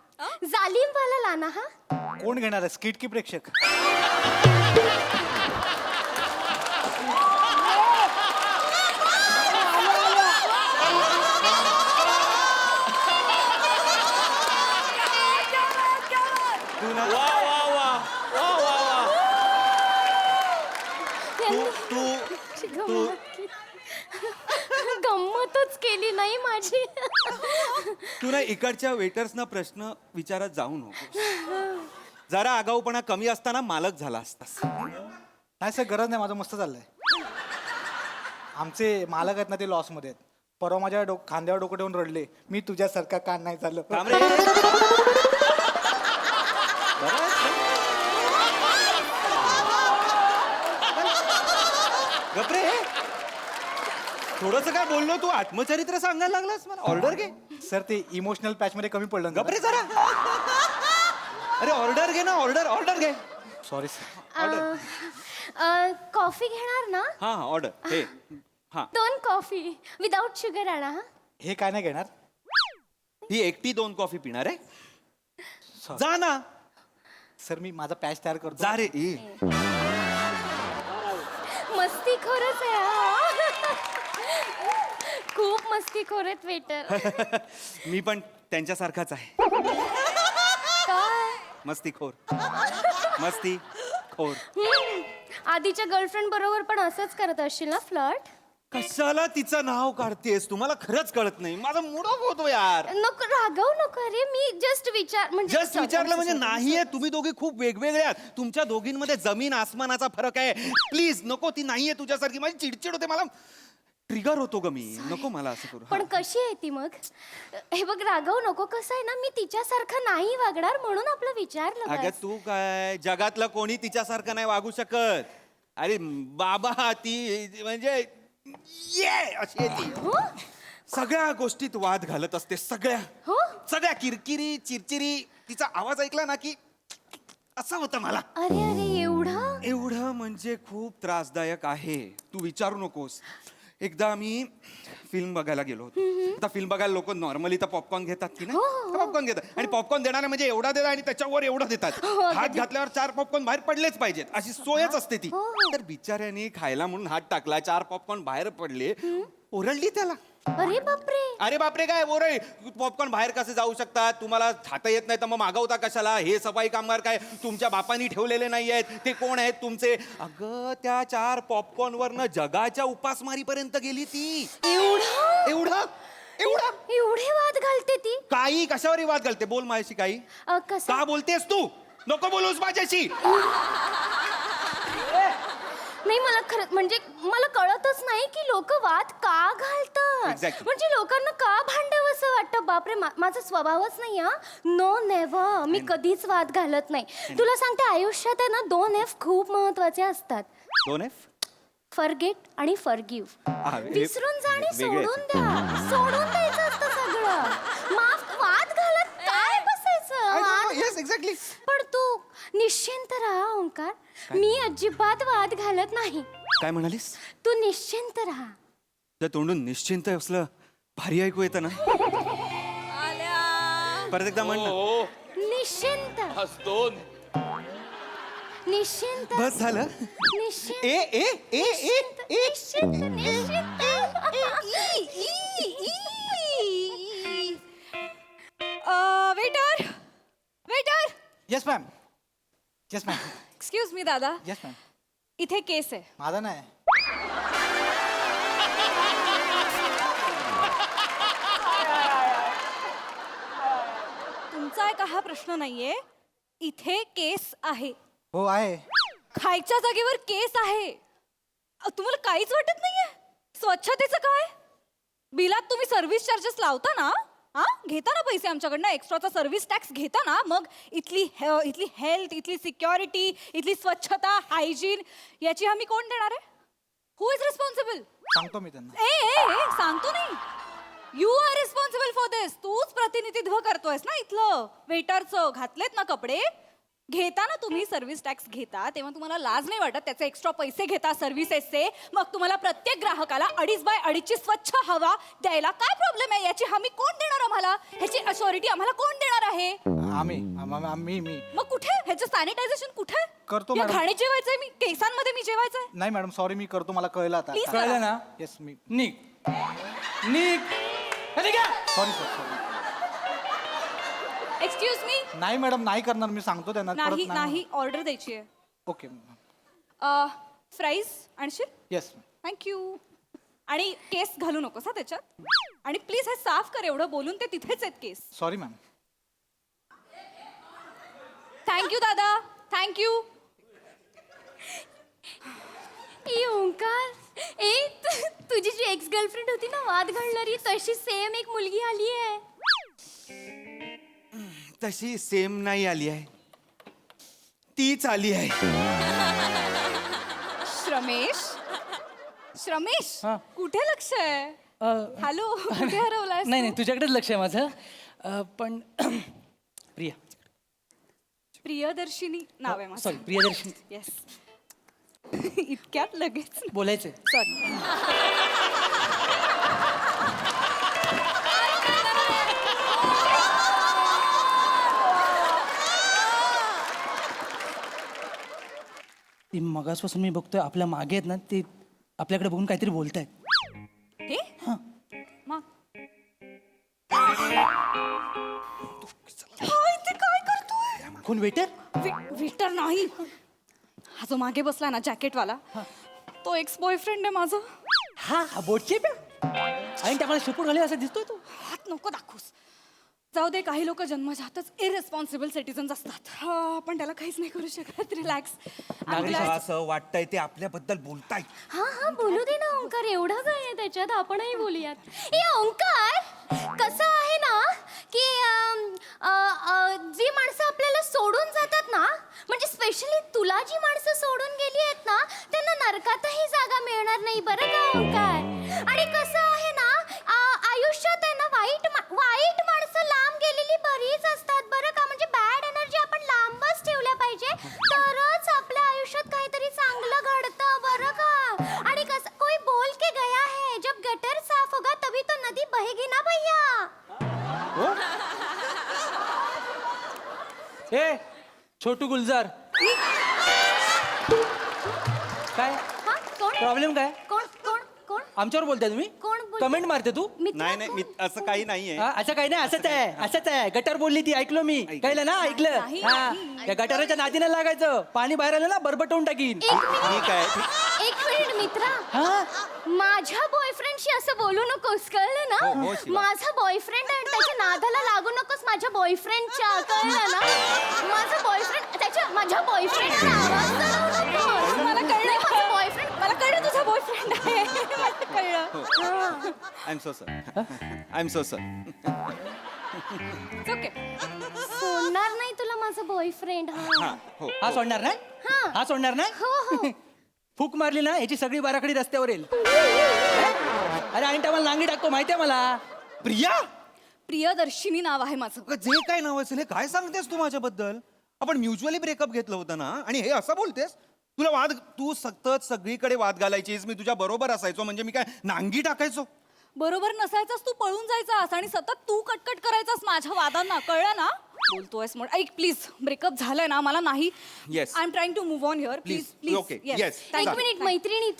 जालिम वाला लाना हा कोण घेणार आहे, स्किट की प्रेक्षक? तू ना तू गंमतच केली नाही माझी तू ना इकडच्या वेटर्सना प्रश्न विचारत जाऊ नको. जरा आगाऊपणा कमी असताना मालक झाला असतास. नाही सर, गरज नाही, माझं मस्त चाललंय. आमचे मालक आहेत ना, ते लॉसमध्ये आहेत. परवा माझ्या खांद्यावर डोकं ठेवून रडले, मी तुझ्यासारखा का नाही चाललं. थांब रे. गपरे, थोडस काय बोललो तू, आत्मचरित्र सांगायला लागलास मला. ऑर्डर घे. सर, ते इमोशनल पॅच मध्ये कमी पडलं ना. गपरे जरा. अरे ऑर्डर घे ना, ऑर्डर घे. Sorry sir. कॉफी घेणार ना हा हा ऑर्डर हे. हा 2 कॉफी विदाउट शुगर आणा हा हे काय नाही घेणार ही एकटी 2 कॉफी पिणार आहे. जा ना. सर, मी माझा पॅच तयार करतो. जा रे. मस्ती खरंच आहे हा. खूप मस्ती आहेत वेटर मी पण त्यांच्यासारखाच आहे. काय मस्तीखोर. मस्तीखोर. आधीच्या गर्लफ्रेंड बरोबर पण असंच करत असशील ना फ्लर्ट? कशाला तिचं नाव काढतेस? तुम्हाला खरंच कळत नाही, माझा मूड ऑफ होतो यार. नको रागवू नको अरे, मी जस्ट जस्ट विचारलं म्हणजे नाहीये. तुम्ही दोघी खूप वेगवेगळे आहात. तुमच्या दोघींमध्ये जमीन आसमानाचा फरक आहे. प्लीज नको, ती नाहीये तुझ्यासारखी. माझी चिडचिड होते, मला ट्रिगर होतो ग मी. नको मला असं करू. पण कशी आहे ती मग? हे बघ रागवू नको. कसं आहे ना, मी तिच्यासारखं नाही वागणार म्हणून आपलं विचारलं अगं बस. तू काय, जगातलं कोणी तिच्यासारखं नाही वागू शकत. अरे बाबा, ती म्हणजे ये अशी आहे ती. हो? सगळ्या गोष्टीत वाद घालत असते. हो? सगळ्या किरकिरी चिरचिरी. तिचा आवाज ऐकला ना की असं होतं मला. अरे अरे एवढं एवढं म्हणजे खूप त्रासदायक आहे. तू विचारू नकोस. एकदा मी फिल्म बघायला गेलो होतो. आता फिल्म बघायला लोक नॉर्मली तर पॉपकॉर्न घेतात की नाही, पॉपकॉर्न घेतात. आणि पॉपकॉर्न देणारे म्हणजे एवढा देतात आणि त्याच्यावर एवढं देतात. हात घातल्यावर 4 पॉपकॉर्न बाहेर पडलेच पाहिजेत, अशी सोयच असते ती. तर बिचाऱ्याने खायला म्हणून हात टाकला, 4 पॉपकॉर्न बाहेर पडले. ओरडली त्याला. अरे बापरे. अरे बापरे काय बोरे, पॉपकॉर्न बाहेर कसे जाऊ शकतात? तुम्हाला खाता येत नाही तर मग मागवता कशाला? हे सफाई कामगार काय तुमच्या बापांनी ठेवलेले नाही आहेत? ते कोण आहेत तुमचे? अगं त्या 4 पॉपकॉर्न वरनं जगाच्या उपासमारीपर्यंत गेली ती. एवढा एवढे वाद घालते ती? काही कशावरही वाद घालते. बोल माझ्याशी काही. कसं? का बोलतेस तू? नको बोलूस माझ्याशी. नाही मला खरं म्हणजे मला कळतच नाही की लोक वाद का घालतात. Exactly. म्हणजे लोकांना का भांडावंसं वाटतं. बापरे, माझा स्वभावच नाही हा. नो नेव्हर, मी कधीच वाद घालत नाही. तुला सांगते, आयुष्यात आहे ना 2 F खूप महत्वाचे असतात. 2 F? फॉरगेट आणि फॉरगिव्ह. विसरून जा आणि वेगळे सोडून द्या. सोडून द्यायचं असतं सगळं. माफ. वाद घालत काय बसायचं? Yes exactly. पण तू निश्चिंत राहा ओंकार, मी अजिबात वाद घालत नाही. काय म्हणालीस? तू निश्चिंत राहा. तुझ्या तोंडून निश्चिंत असलं भारी ऐकू येतं ना. परत एकदा म्हण ना. निश्चिंत. निश्चिंत. बस झालं. निश्चिंत. ए ए ए ए ए निश्चिंत. निश्चिंत. Waiter waiter, yes ma'am, yes ma'am, excuse me दादा, येस मॅम. इथे केस आहे. माझा नाही. तुमचा आहे का हा प्रश्न नाहीये. इथे केस आहे. हो आहे. खायच्या जागेवर केस आहे. तुम्हाला काहीच वाटत नाहीये? स्वच्छतेचं काय? बिलात तुम्ही सर्व्हिस चार्जेस लावता ना? हा, घेता ना पैसे आमच्याकडनं, एक्स्ट्राचा सर्व्हिस टॅक्स घेता ना? मग इथली हेल्थ, इथली सिक्युरिटी, इथली स्वच्छता, हायजीन याची हमी कोण देणार आहे? हु इज रिस्पॉन्सिबल? सांगतो मी त्यांना. ए सांगतो नाही. यू आर रिस्पॉन्सिबल फॉर दिस. तूच प्रतिनिधित्व करतोयस ना इथलं वेटरचं. घातलेत ना कपडे? घेता ना तुम्ही सर्व्हिस टॅक्स घेता, तेव्हा तुम्हाला लाज नाही वाटत? त्याचे एक्स्ट्रा पैसे घेता सर्व्हिसेसचे, मग तुम्हाला प्रत्येक ग्राहकाला 2.5x2 स्वच्छ हवा द्यायला काय प्रॉब्लेम आहे? याची हमी कोण देणार आम्हाला? ह्याची अशॉरिटी आम्हाला कोण देणार आहे? मी मग कुठे ह्याचं सॅनिटायझेशन कुठे? करतो या मॅडम. घाणीत जेवायचंय मी, केसांमध्ये मी जेवायचंय. नाही मॅडम सॉरी, मी करतो, मला कळलं आता. Please कळलं ना? येस मी निघ निघ अरे का? Sorry sorry. Excuse me. नाही मॅडम नाही करणार, मी सांगतो त्यांना. नाही नाही, ऑर्डर द्यायची आहे. ओके फ्राईज आणशील? येस. थँक्यू. आणि केस घालू नकोस हा त्याच्यात. आणि प्लीज हे साफ कर, एवढं बोलून ते तिथेच आहेत केस. Sorry ma'am. थँक्यू दादा, थँक्यू. ए ओंकार, तुझी जी एक्स गर्लफ्रेंड होती ना वाद घालणारी, तशी सेम एक मुलगी आली आहे. तशी सेम नाही आली आहे, तीच आली आहे. श्रमेश हा. कुठे लक्ष आहे? हॅलो, कुठे हरवलाय? नाही नाही, तुझ्याकडेच लक्ष आहे माझं. पण प्रिया, प्रियदर्शिनी नाव आहे माझं. Sorry Priyadarshini yes. इतक्यात लगेच बोलायचंय. सॉरी. ती मगासपासून मी बघतोय आपल्या मागे आहेत ना, ते आपल्याकडे बघून काहीतरी बोलतायत. हे मग ते काय करतोय? कोण वेटर? विटर नाही, हा जो मागे बसला ना जॅकेटवाला, तो एक्स बॉयफ्रेंड आहे माझा. हा हा बोटचे प्या आणि त्यामध्ये शेपूट घाले असं दिसतोय तो. हात नको दाखवूस. जाऊ दे, काही लोक जन्मजातच इरेस्पॉन्सिबल सिटीजन्स असतात. आपण त्याला काहीच नाही करू शकत. रिलॅक्स. असं वाटतंय ते आपल्याबद्दल बोलताय. हा बोलू दे ना ओंकार, एवढं काय आहे त्याच्यात, आपणही बोलूयात. ए ओंकार, कसं आहे ना की जी माणसं आपल्याला सोडून जातात ना, म्हणजे स्पेशली तुला जी माणसं सोडून गेली आहेत ना, त्यांना नरकातही जागा मिळणार नाही बरं का ओंकार. आणि कसं आहे ना, आयुष्यात आहे ना वाईट माणसं लांब गेलेली बरीच असतात बरं का. म्हणजे बॅड एनर्जी आपण लांबच ठेवल्या पाहिजे, तरच आपल्या आयुष्यात काहीतरी चांगलं घडतं बरं का. आणि कसं कोई बोल के गया है, जब गटर साफ होगा तभी तो नदी बहेगी ना भैया. ए छोटू गुलजार, काय हा कोण प्रॉब्लेम काय? कोण कोण कोण आमच्यावर बोलताय तुम्ही? कोण बोलतंय? कमेंट मारते तू? नाही नाही, मी असं काही नाहीये. हा, असं काही नाही, असंच आहे, असंच आहे. गटर बोलली ती, ऐकलो मी. कळलं ना? ऐकलं. नाही, हा, नाही. त्या गटाराच्या नादीने लागायचं. पाणी बाहेर आलं ना बरबटवून टाकीन. ठीक आहे. एक मिनिट मित्रा, हा माझ्या बॉयफ्रेंडशी असं बोलू नकोस, कळलं हो, ना? हो, शिवा. माझा बॉयफ्रेंड आहे, त्याच्या नादाला लागू नकोस माझ्या बॉयफ्रेंडच्या, कळलं ना? माझ्या बॉयफ्रेंडचा आवाज चढवू नकोस. मला कळलं, माझा बॉयफ्रेंड. मला कळलं तुझा बॉयफ्रेंड आहे. मला कळलं. I am so sir. I am so sir. Okay. सोडणार नाही तुला माझा बॉयफ्रेंड. हा हो. हा सोडणार नाही? हा. हा सोडणार नाही? हो हो. फूक मारली ना याची सगळी बाराखडी रस्त्यावर येईल. अरे आणि त्याला नांगी टाकतो माहितीये मला. प्रिया, प्रियदर्शिनी नाव आहे माझं. अगं, जे काय नाव असेल हे काय सांगतेस तू माझ्याबद्दल? आपण म्युच्युअली ब्रेकअप घेतलं होतं ना, आणि हे असं बोलतेस? तू सतत सगळीकडे वाद घालायचीस, मी तुझ्या बरोबर असायचो, म्हणजे मी काय नांगी टाकायचो? बरोबर नसायचास, तू पळून जायचास आणि सतत तू कटकट करायचास माझ्या वादांना, कळलं ना? बोलतोयस म्हणून ऐक प्लीज, ब्रेकअप झालंय ना, मला नाही. Yes. I am trying to move on here. Please Please. Please. Okay. Yes. एक मिनिट मैत्रिणी,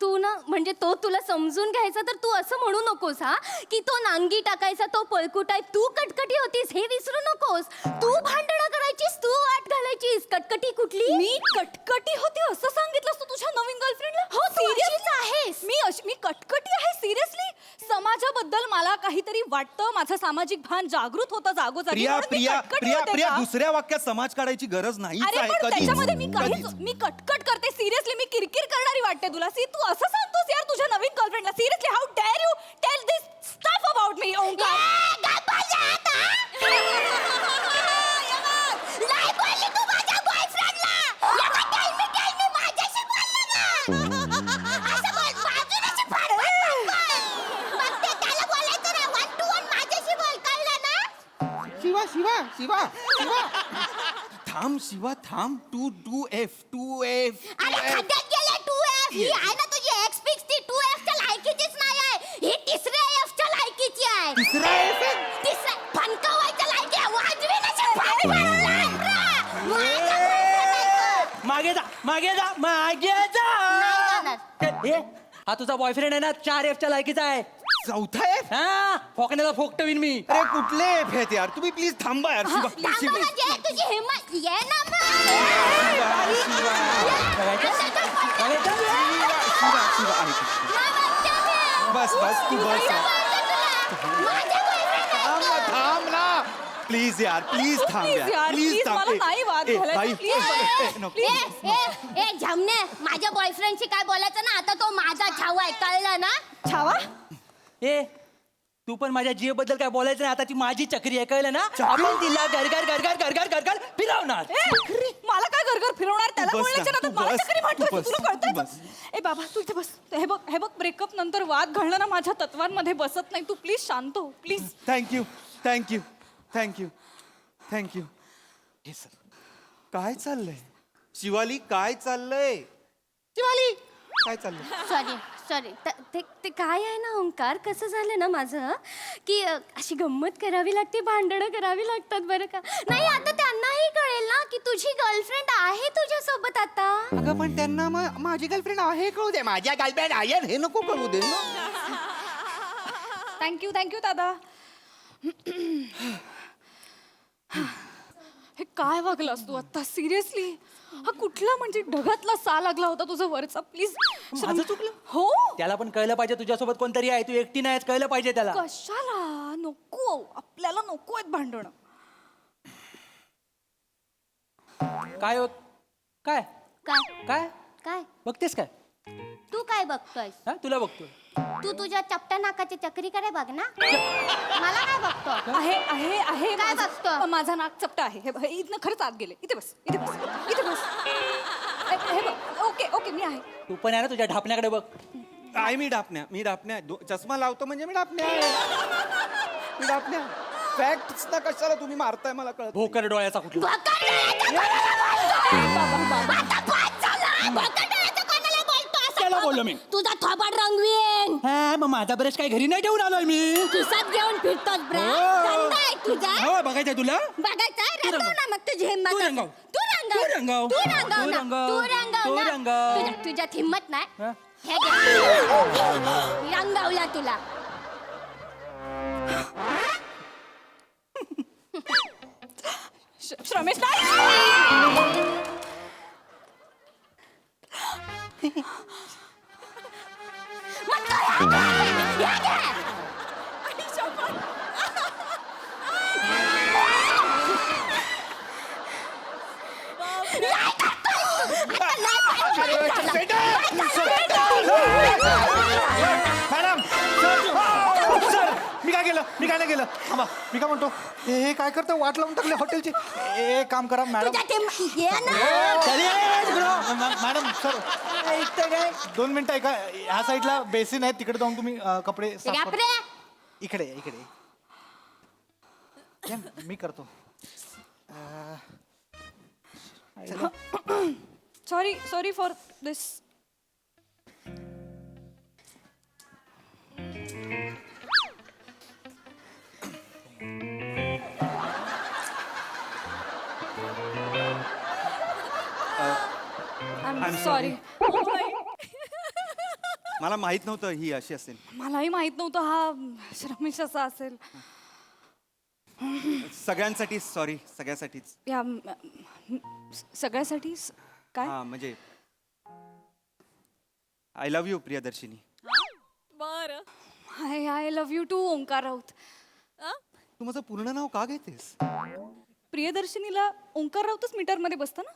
तू ना म्हणजे तो तुला समजून घ्यायचा, तर तू असं म्हणू नकोस हा की तो नांगी टाकायचा, तो पळकुट आहे. तू कटकटी होतीस हे विसरू नकोस. तू भांडणं करायचीस, तू वाट घालायचीस. कटकटी कुठली? मी कटकटी होती असं सांगितलंस तू तुझ्या नवीन गर्लफ्रेंडला? हो, तू Seriously? अशीच आहेस. मी कटकटी आहे सिरियसली? समाजाबद्दल मला काहीतरी वाटतं, माझा सामाजिक भान जागृत होतं जागोजागी. प्रिया म्हणून मी प्रिया कटकट प्रिया होते प्रिया का? दुसऱ्या वाक्यात समाज काढायची गरज नाही. अरे पण त्याच्यामध्ये मी कटकट करते. सिरियसली मी किरकिर करणारी वाटते तुला. सी तू असं सांगतोस यार तुझ्या नवीन गर्लफ्रेंडला. Seriously how dare you tell this stuff about me Omkar. नाही बोलली तू माझ्या बॉयफ्रेंडला. माझ्याशी बोलला ना. असं बोल, बाजूलाच फडफड. मग ते त्याला बोलायचं ना, 1 to 1 माझ्याशी बोल, कळलं ना? शिवा शिवा शिवा शिवा थांब शिवा थांब. 2F 2F. अरे खड्ड्यात गेले 2F. ही आहे ना तुझी एक्स फिक्स, ती 2F च्या लायकीचीच नाही आहे. ही तिसऱ्या F च्या लायकीची आहे. तिसरा F आहे? तिसऱ्या फणकावायच्या लायकी आहे. वाजवी नसेल मागे जा मागे जा मागे जा. ए, हा तुझा बॉयफ्रेंड आहे ना 4F च्या लायकीचा आहे. चौथा F? हा फोकण्याला फोकटवीन मी. अरे कुठले F आहेत यार? तुम्ही प्लीज थांबा यार. शिवा शिवा तुझी हिम्मत ये ना शिवा शिवा ऐक. बस बस तू बस यार. थांब ना प्लीज यार. प्लीज थांब Please यार. यार, प्लीज please, थांब. मला नाही वाद ए, घालायचा, बाई, please. नको. ए झमने, माझ्या बॉयफ्रेंडशी काय बोलायचं ना. आता तो माझा छावा आहे, कळलं ना? छावा ए तू पण माझ्या जीव बद्दल काय बोलायचं नाही. आता ती माझी चक्री आहे कळलं ना. आपण तिला गरगर गरगर गरगर गरगर फिरवणार. मला काय घरघर फिरवणार त्याला तू बस बोलायचं ना, ना तर तू मला बस, चक्री म्हणतोय तू बस, तुला कळतंय तू का? बस. ए बाबा तू इथे बस. हे बघ ब्रेकअप नंतर वाद घालणं ना माझ्या तत्वांमध्ये बसत नाही. तू प्लीज शांत हो please. Thank you thank you thank you thank you. हे सर काय चाललंय? शिवाली काय चाललंय? शिवाली काय चाललंय? सॉरी ते काय आहे ना ओंकार, कसं झालं ना माझं की अशी गंमत करावी लागते, भांडणं करावी लागतात बरं का. नाही आता त्यांनाही कळेल ना की तुझी गर्लफ्रेंड आहे तुझ्यासोबत आता. अगं पण त्यांना माझी गर्लफ्रेंड आहे कळू दे. माझ्या गर्लफ्रेंड आहे हे नको कळू दे ना. थँक्यू दादा. हे काय वागलास तू आता सिरियसली? हा कुठला म्हणजे ढगातला सा लागला होता तुझा वरचा. प्लीज माझं चुकलं? हो. त्याला पण कळलं पाहिजे तुझ्यासोबत कोणतरी आहे. तू एकटी नाहीस कळलं पाहिजे त्याला. कशाला नको, आपल्याला नको आहेत भांडणं. काय होत काय काय काय काय बघतेस काय? तू काय बघतोयस? हा तुला बघतोय. तू तुझ्या चपट्या नाकाची चक्रीकडे बघ ना. मला काय बघतो? आहे काय माझं- बघतो? माझा नाक चपटा आहे. हे इथनं खरंच आत गेले. इथे बस. हे बघ. ओके मी आहे. तू पण आहे ना तुझ्या ढापण्याकडे बघ. काय मी डापण्या चष्मा लावतो म्हणजे मी डापण्या फॅक्ट ना कशाला तुम्ही मारताय मला कळत नाही. भोकर डोळ्याचा कुठला. त्याला बोललो मी. तुझा थोबाड रंगवीन. हा मग माझा ब्रश काय घरी नाही ठेवून आलोय मी. खिसात घेऊन फिरतोस ब्रा. हो. धंदा आहे तुझा. हो बघायचंय तुला. बघायचं रंगव ना मग तुझी हिंमत तू असेल. रंगव. तू रंगव. तू रंगव. तू रंगव तू ना. रंगव. तू रंगव तू ना. रंगव. तुझ्यात हिंमत नाही. हा? हे घे. रंगवला तुला. श्रमेश नाही. मॅडम सर मी काय नाही केलं. थांबा मी काय म्हणतो हे काय करतं वाट लावून टाकले हॉटेलची. एक काम करा मॅडम. तुझ्यात हिंमत ये ना. मॅडम सर 2 मिनिटं ऐका. ह्या साईडला बेसिन आहे तिकडे जाऊन तुम्ही कपडे साफ करा. बापरे. इकडे या, मी करतो. Sorry for this. I'm sorry. मला माहित नव्हतं ही अशी असेल. मलाही माहित नव्हतं हा श्रमेश असा असेल. सगळ्यांसाठी सॉरी. सगळ्यासाठीच. या सगळ्यासाठी काय? हा म्हणजे आय लव्ह यू प्रियदर्शिनी. बर. I love you too Omkar Raut. तू माझं पूर्ण नाव का घेतेस? प्रियदर्शनीला ओंकार राऊतच मीटर मध्ये बसतं ना.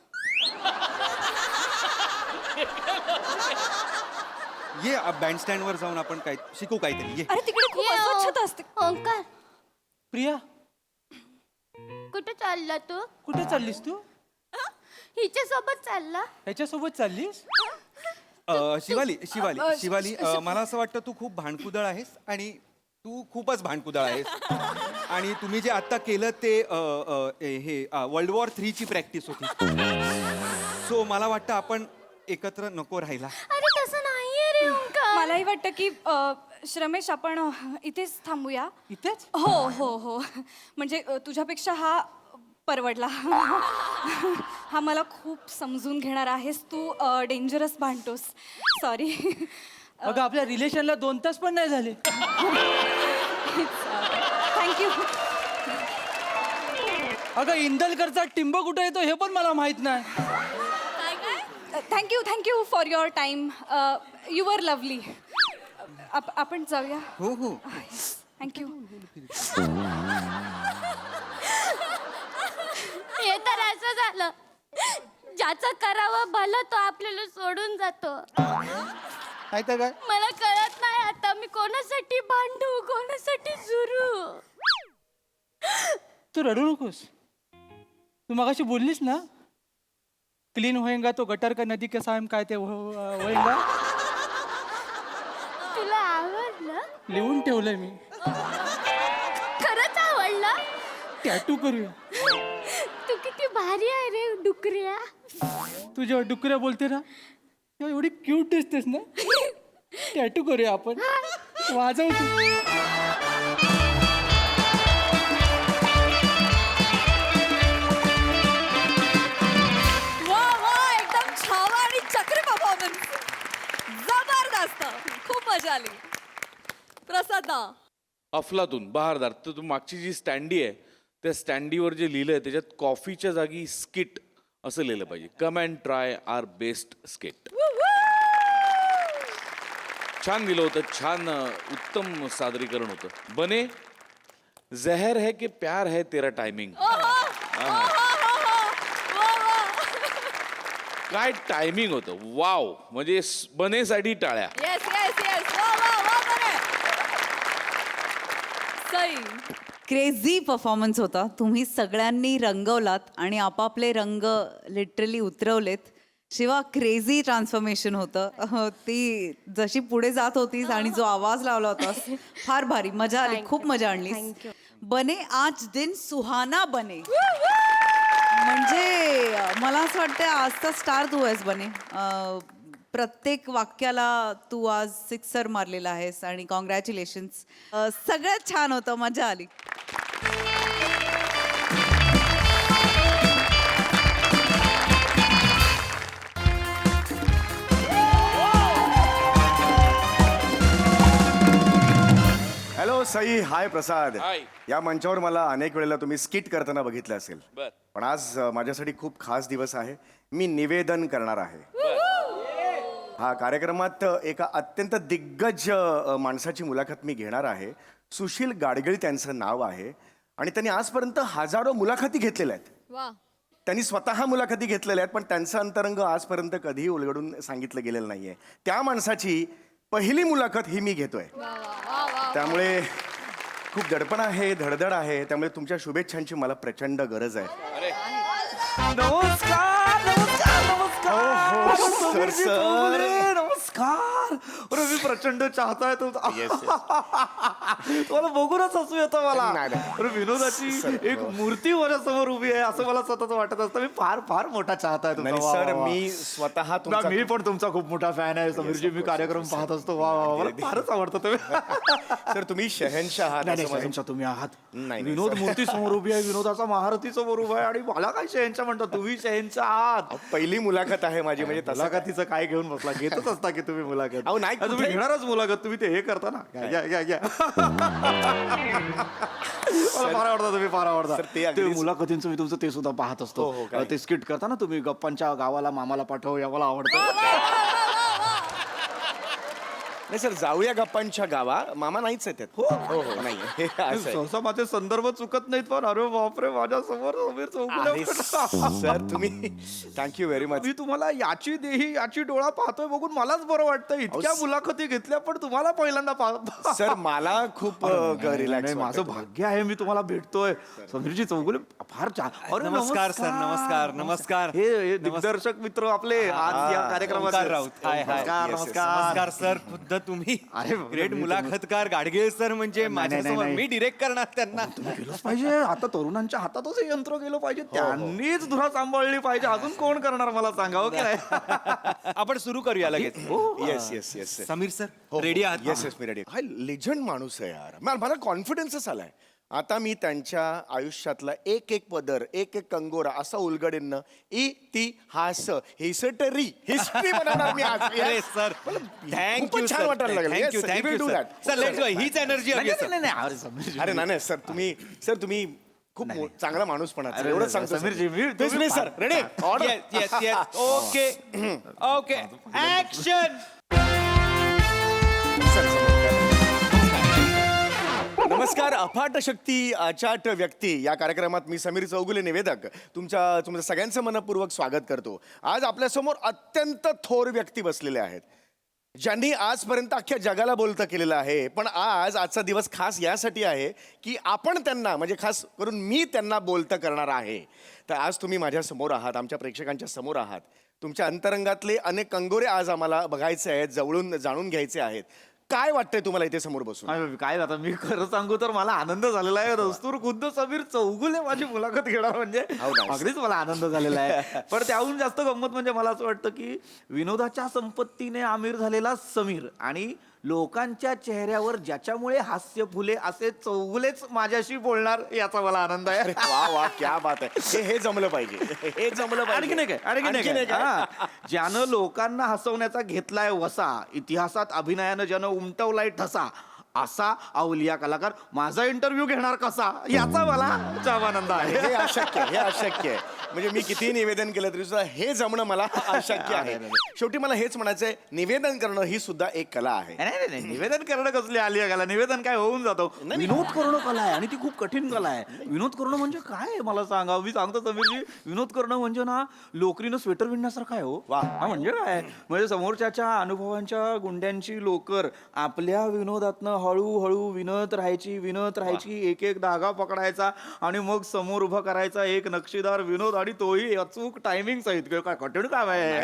ये बँड स्टँड वर जाऊन आपण काय शिकू काहीतरी. ये. अरे तिकडे खूप अस्वच्छता असते. ओंकार प्रिया कुठे चालला तू? कुठे चाललीस तू? हिच्या सोबत चालला? ह्याच्यासोबत चाललीस? शिवाली शिवाली शिवाली मला असं वाटतं तू खूप भांडकुदळ आहेस आणि तू खूपच भांडकुदळ आहेस. आणि तुम्ही जे आता केलं ते हे वर्ल्ड वॉर 3 ची प्रॅक्टिस होती. सो मला वाटतं आपण एकत्र नको राहायला. अरे तसं नाहीये रे ओंकार. मलाही वाटतं की श्रमेश आपण इथेच थांबूया. इथेच? हो हो हो म्हणजे तुझ्यापेक्षा हा परवडला. हा मला खूप समजून घेणार आहेस तू. डेंजरस भांडतोस. सॉरी. अगं आपल्या रिलेशनला 2 तास पण नाही झाले. थँक्यू. अगं इंदलकरचा टिंब कुठे येतो हे पण मला माहित नाही. Thank you for your time. You were lovely. आपण जाऊया. हो हो. थँक्यू. हे तर असं झालं ज्याचं करावं भलं तो आपल्याला सोडून जातो. नाही तर काय. मला कळत नाही आता मी कोणासाठी भांडू कोणासाठी झुरू. तू रडू नकोस. तू मगाशी बोललीस ना क्लीन होएगा तो गटर का नदी के सायम काय ते होएगा. तुला आवडलं? लिहून ठेवलंय मी. खरंच आवडलं? टॅटू करूया. तू किती भारी आहे रे डुकऱ्या. तू जेव्हा डुकऱ्या बोलते ना तेव्हा एवढी क्यूट दिसतेस ना. टॅटू करूया आपण. वाजव तू. वा वा एकदम छावा आणि चक्री परफॉर्मन्स. जबरदस्त. खूप मजा आली. प्रसाद ना. अफलातून बहारदार. तर तू मागची जी स्टँडी आहे त्या स्टँडीवर जे लिहिलंय त्याच्यात कॉफीच्या जागी स्किट असं लिहिलं पाहिजे. Come and try our best skit. छान लिहिलं होतं. छान उत्तम सादरीकरण होतं. बने जहर है कि प्यार है तेरा टायमिंग. काय टायमिंग होतं. वाव. म्हणजे बनेसाठी टाळ्या. Yes yes yes. वा वा वा बने. सई. क्रेझी परफॉर्मन्स होता. तुम्ही सगळ्यांनी रंगवलात आणि आपापले रंग लिटरली उतरवलेत. शिवा क्रेझी ट्रान्सफॉर्मेशन होतं. ती जशी पुढे जात होतीस आणि जो आवाज लावला होतास फार भारी. मजा आली. खूप मजा आणली. बने आज दिन सुहाना बने. म्हणजे मला असं वाटतं आजचा स्टार तू आहेस बने. प्रत्येक वाक्याला तू आज 6 मारलेला आहेस आणि कॉंग्रॅच्युलेशन्स. सगळ्यात छान होतं. मजा आली. हॅलो सई. हाय प्रसाद. हाय. या मंचावर मला अनेक वेळेला तुम्ही स्किट करताना बघितलं असेल. बर. पण आज माझ्यासाठी खूप खास दिवस आहे. मी निवेदन करणार आहे. हा कार्यक्रमात एका अत्यंत दिग्गज माणसाची मुलाखत मी घेणार आहे. सुशील गाडगिळ त्यांचं नाव आहे आणि त्यांनी आजपर्यंत हजारो मुलाखती घेतलेल्या आहेत. त्यांनी स्वतः मुलाखती घेतलेल्या आहेत पण त्यांचं अंतरंग आजपर्यंत कधीही उलगडून सांगितलं गेलेलं नाहीये. त्या माणसाची पहिली मुलाखत ही मी घेतोय. त्यामुळे खूप दडपण आहे, धडधड आहे. त्यामुळे तुमच्या शुभेच्छांची मला प्रचंड गरज आहे. नमस्कार नमस्कार नमस्कार. Sir sir. नमस्कार. अरे मी प्रचंड चाहताय तुम्हाला बघूनच हसू येतं मला. नाही, नाही. अरे विनोदाची एक मूर्ती माझ्या समोर उभी आहे असं मला स्वतःच वाटत असतं. मी फार फार मोठा चाहताय तुमचा. नाही वा, सर, वा, वा. मी स्वतः तुमचा मी पण तुमचा खूप मोठा फॅन आहे समीरजी. मी कार्यक्रम पाहत असतो. वा वा वा. मला फारच आवडतं तुम्ही. सर तुम्ही शहनशाह आहात नाही, असं नाही, माझं- शहेनशाह तुम्ही आहात. नाही, नाही, विनोद सर. मूर्ती समोर उभी आहे. विनोदाचा महारथी समोर उभा आहे आणि मला काय शहेनशाह म्हणतो. तुम्ही शहेनशाह आहात. पहिली मुलाखत आहे माझी. म्हणजे तसं मुलाखतीचं काय घेऊन बसला. घेतच असता की तुम्ही मुलाखत. अहो, नाही, तुम्ही कुठे- घेणारच मुलाखत. तुम्ही ते हे करता ना. घ्या मला फार आवडता. तुम्ही फार आवडता. सर, ते ते अगदीच- मुलाखतींचं मी तुमचं ते सुद्धा पाहत असतो. हो, काय? ते स्किट करता ना तुम्ही. गप्पांच्या गावाला मामाला पाठव या मला आवडतं. नाही सर जाऊया गप्पांच्या गावा मामा नाहीच आहेत त्यात. हो हो नाही हे असं आहे. सहसा माझे संदर्भ चुकत नाहीत पण अरे बापरे माझ्या समोर समीर अरे चौगुले सर तुम्ही थँक्यू व्हेरी मच. मी तुम्हाला याची देही याची डोळा पाहतोय बघून मलाच बरं वाटतं इतक्या मुलाखती घेतल्या पण तुम्हाला पहिल्यांदा सर मला खूप रिलॅक्स माझं भाग्य आहे मी तुम्हाला भेटतोय समीरजी चौगुले फार छान. अरे नमस्कार सर, नमस्कार, नमस्कार. हे दिग्दर्शक मित्र आपले आज या कार्यक्रमात नमस्कार सर, खुद्द तुम्ही. अरे, ग्रेट मुलाखतकार गाडगीळ सर म्हणजे माझ्यासमोर मी डिरेक्ट करणार त्यांना. केलंच पाहिजे आता तरुणांच्या हातातच हे यंत्र गेलं पाहिजे त्यांनीच धुरा सांभाळली पाहिजे अजून कोण करणार मला सांगा हो की नाही आपण सुरू करूया लगेच. Yes yes yes Sameer sir ready आहात? येस येस मी रेडी. हा लेजंड माणूस आहे यार मला कॉन्फिडन्सच आलाय. आता मी त्यांच्या आयुष्यातला एक एक पदर एक एक कंगोरा असा उलगडेन इतिहास हिस्ट्री बनवणार मी आज. अरे सर थँक्यू खूपच छान वाटायला लागलं. Yes, thank you sir, we will do that. Sir let's go. हीच एनर्जी हवी सर. अरे नाही सर तुम्ही खूप चांगला माणूस पण आहात. एवढंच सांगतो Sameerji sir ready yes yes okay okay action. नमस्कार. अफाट शक्ती अचाट व्यक्ती या कार्यक्रमात मी समीर चौगुले निवेदक तुमचं सगळ्यांचं मनपूर्वक स्वागत करतो. आज आपल्यासमोर अत्यंत थोर व्यक्ती बसलेले आहेत ज्यांनी आजपर्यंत अख्ख्या जगाला बोलतं केलेलं आहे. पण आजचा दिवस खास यासाठी आहे की आपण त्यांना म्हणजे खास करून मी त्यांना बोलतं करणार आहे. तर आज तुम्ही माझ्या समोर आहात, आमच्या प्रेक्षकांच्या समोर आहात. तुमच्या अंतरंगातले अनेक कंगोरे आज आम्हाला बघायचे आहेत, जवळून जाणून घ्यायचे आहेत. काय वाटतंय तुम्हाला इथे समोर बसून? काय आता मी खरं सांगू तर मला आनंद झालेला आहे. दस्तूर खुद्द समीर चौगुले माझी मुलाखत घेणार म्हणजे अगदीच मला आनंद झालेला आहे. पण त्याहून जास्त गंमत म्हणजे मला असं वाटतं की विनोदाच्या संपत्तीने आमिर झालेला समीर आणि लोकांच्या चेहऱ्यावर ज्याच्यामुळे हास्य फुले असे चौगुलेच माझ्याशी बोलणार याचा मला आनंद आहे. वा वा क्या बात आहे. हे जमलं पाहिजे. हे जमलं आणखी नाही काय हा. ज्यानं लोकांना हसवण्याचा घेतलाय वसा, इतिहासात अभिनयानं ज्यानं उमटवलाय ठसा, असा अवलिया कलाकार माझा इंटरव्ह्यू घेणार कसा याचा मला जाम आनंद आहे. हे अशक्य आहे. म्हणजे मी कितीही निवेदन केलं तरी सुद्धा हे जमणं मला अशक्य आहे. शेवटी मला हेच म्हणायचंय, निवेदन करणं ही सुद्धा एक कला आहे. नाही निवेदन करणं कसली आलिया कला. निवेदन काय होऊन जातो. विनोद करणं कला आहे आणि ती खूप कठीण कला आहे. विनोद करणं म्हणजे काय मला सांगा. मी सांगतो समीरजी, विनोद करणं म्हणजे ना लोकरीनं स्वेटर विणण्यासारखं आहे. हो वा म्हणजे काय म्हणजे समोरच्याच्या अनुभवांच्या गुंड्यांची लोकर आपल्या विनोदातनं हळूहळू विनत राहायची एक एक धागा पकडायचा आणि मग समोर उभा करायचा एक नक्षीदार विनोद आणि तोही अचूक टायमिंग सहित. काय कठीण काम आहे.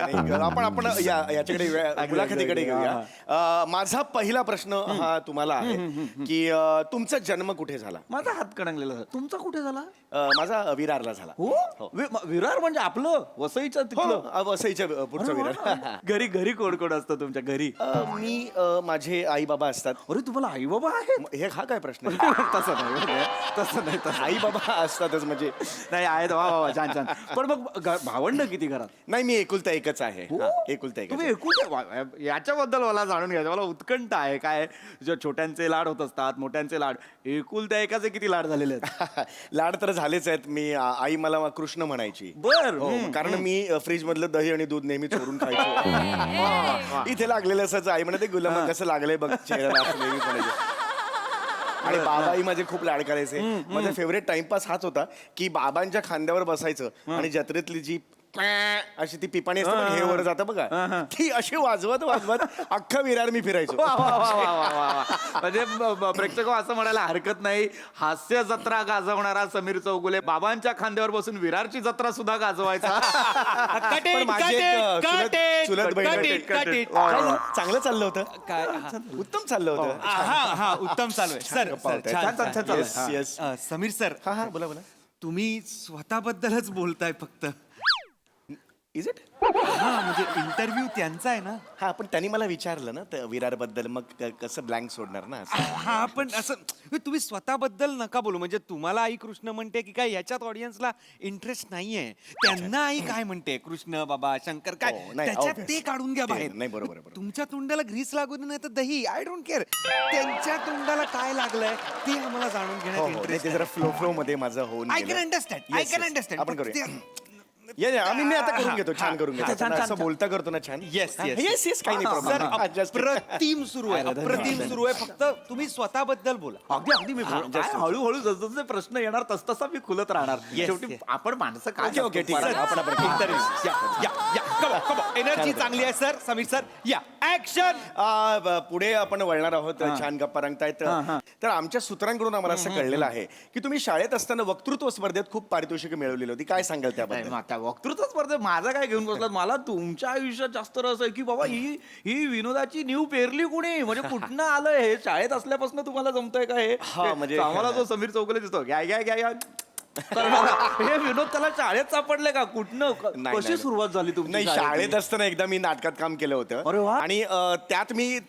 आपण याच्याकडे मुलाखतीकडे घेऊया. माझा पहिला प्रश्न हा तुम्हाला आहे की तुमचा जन्म कुठे झाला? माझा हात कडंगलेला. तुमचा कुठे झाला? माझा विरारला झाला. हो विरार म्हणजे आपलं वसईचं तिथलं? वसईच्या पुढचं विरार. घरी कोण कोण असतं तुमच्या घरी? मी माझे आई बाबा असतात. अरे तुम्हाला आई बाबा आहेत? हे हा काय प्रश्न? तसं नाही आई बाबा असतातच म्हणजे नाही आहेत. वा छान छान. पण मग भावंड किती घरात? नाही मी एकुलता एकच आहे. एकुलता एक. तुम्ही एकुलते याच्याबद्दल मला जाणून घ्यायचं. मला उत्कंठ आहे. काय जे छोट्यांचे लाड होत असतात, मोठ्यांचे लाड. एकुलत्या एकाचे किती लाड झालेले आहेत? लाड तर झालेच आहेत. मी आई मला कृष्ण म्हणायची. बर कारण मी फ्रीज मधलं दही आणि दूध नेहमी चोरून खायचो. इथे लागलेलं असायचं. आई म्हणते गुलाम कसं लागलंय बघ चेहऱ्याला असं नेहमी म्हणायचे. आणि बाबाही माझे खूप लाड करायचे. माझा फेवरेट टाइमपास हाच होता की बाबांच्या खांद्यावर बसायचं आणि जत्रेतली जी अशी ती पिपाणी असते हे वर जातं बघा, ती अशी वाजवत अख्खा विरार मी फिरायचो. म्हणजे प्रेक्षक असं म्हणायला हरकत नाही, हास्य जत्रा गाजवणारा समीर चौगुले बाबांच्या खांद्यावर बसून विरारची जत्रा सुद्धा गाजवायचा. चुलत बहीण. चांगलं चाललं होतं. काय उत्तम चाललं होतं. हा उत्तम चालू आहे सर. छान. समीर सर हा बोला तुम्ही स्वतःबद्दलच बोलताय फक्त. Is it? हा म्हणजे इंटरव्ह्यू त्यांचा आहे ना. हा पण त्यांनी मला विचारलं ना तर विरार बद्दल, मग कसं ब्लँक सोडणार ना. हा पण असं तुम्ही स्वतःबद्दल नका बोलू. म्हणजे तुम्हाला आई कृष्ण म्हणते की काय याच्यात ऑडियन्सला इंटरेस्ट नाहीये. त्यांना आई काय म्हणते, कृष्ण बाबा शंकर काय, त्याच्यात ते काढून घ्या बाहेर. नाही बरोबर. तुमच्या तोंडाला ग्रीस लागू नाही तर दही, आय डोंट केअर. त्यांच्या तोंडाला काय लागलंय ते आम्हाला जाणून घेण्यात इंटरेस्ट. जरा फ्लो मध्ये माझं होऊन आय कॅन अंडरस्टँड. आपण करूया. मी आता करून घेतो, छान करून घेतो. छान, छान, असं छान. बोलता करतो ना छान. येस येस येस काही नाही सर problem. Just- अप्रतिम सुरू आहे अप्रतिम सुरू आहे. फक्त तुम्ही स्वतःबद्दल बोला. अगदी अगदी मी काय हळूहळू जसजसे प्रश्न येणार तसतसा मी खुलत राहणार. Yes, शेवटी yes. आपण माणसं काय ओके ओके ठीक आहे असतो? आपण एनर्जी चांगली आहे सर. समीर सर या ऍक्शन. पुढे आपण वळणार आहोत. छान गप्पा रंगतायत. तर आमच्या सूत्रांकडून आम्हाला असं कळलेलं आहे की तुम्ही शाळेत असताना वक्तृत्व स्पर्धेत खूप पारितोषिक मिळवलेली होती. काय सांगाल नाही, त्याबद्दल? मग त्या वक्तृत्व स्पर्धेत माझा काय घेऊन बसलात? मला तुमच्या आयुष्यात जास्त रस आहे की बाबा ही विनोदाची नीव पेरली कोणी, म्हणजे कुठनं आलं हे? शाळेत असल्यापासून तुम्हाला जमतंय का हे? हा, म्हणजे- आम्हाला जो समीर चौगुले दिसतो घ्या घ्या घ्या घ्या करणारा. हे विनोद त्याला शाळेत सापडले का? कुठनं कशी सुरुवात झाली तुमची? नाही, शाळेत असताना एकदा मी नाटकात काम केलं अरे होतं वा. आणि त्यात मी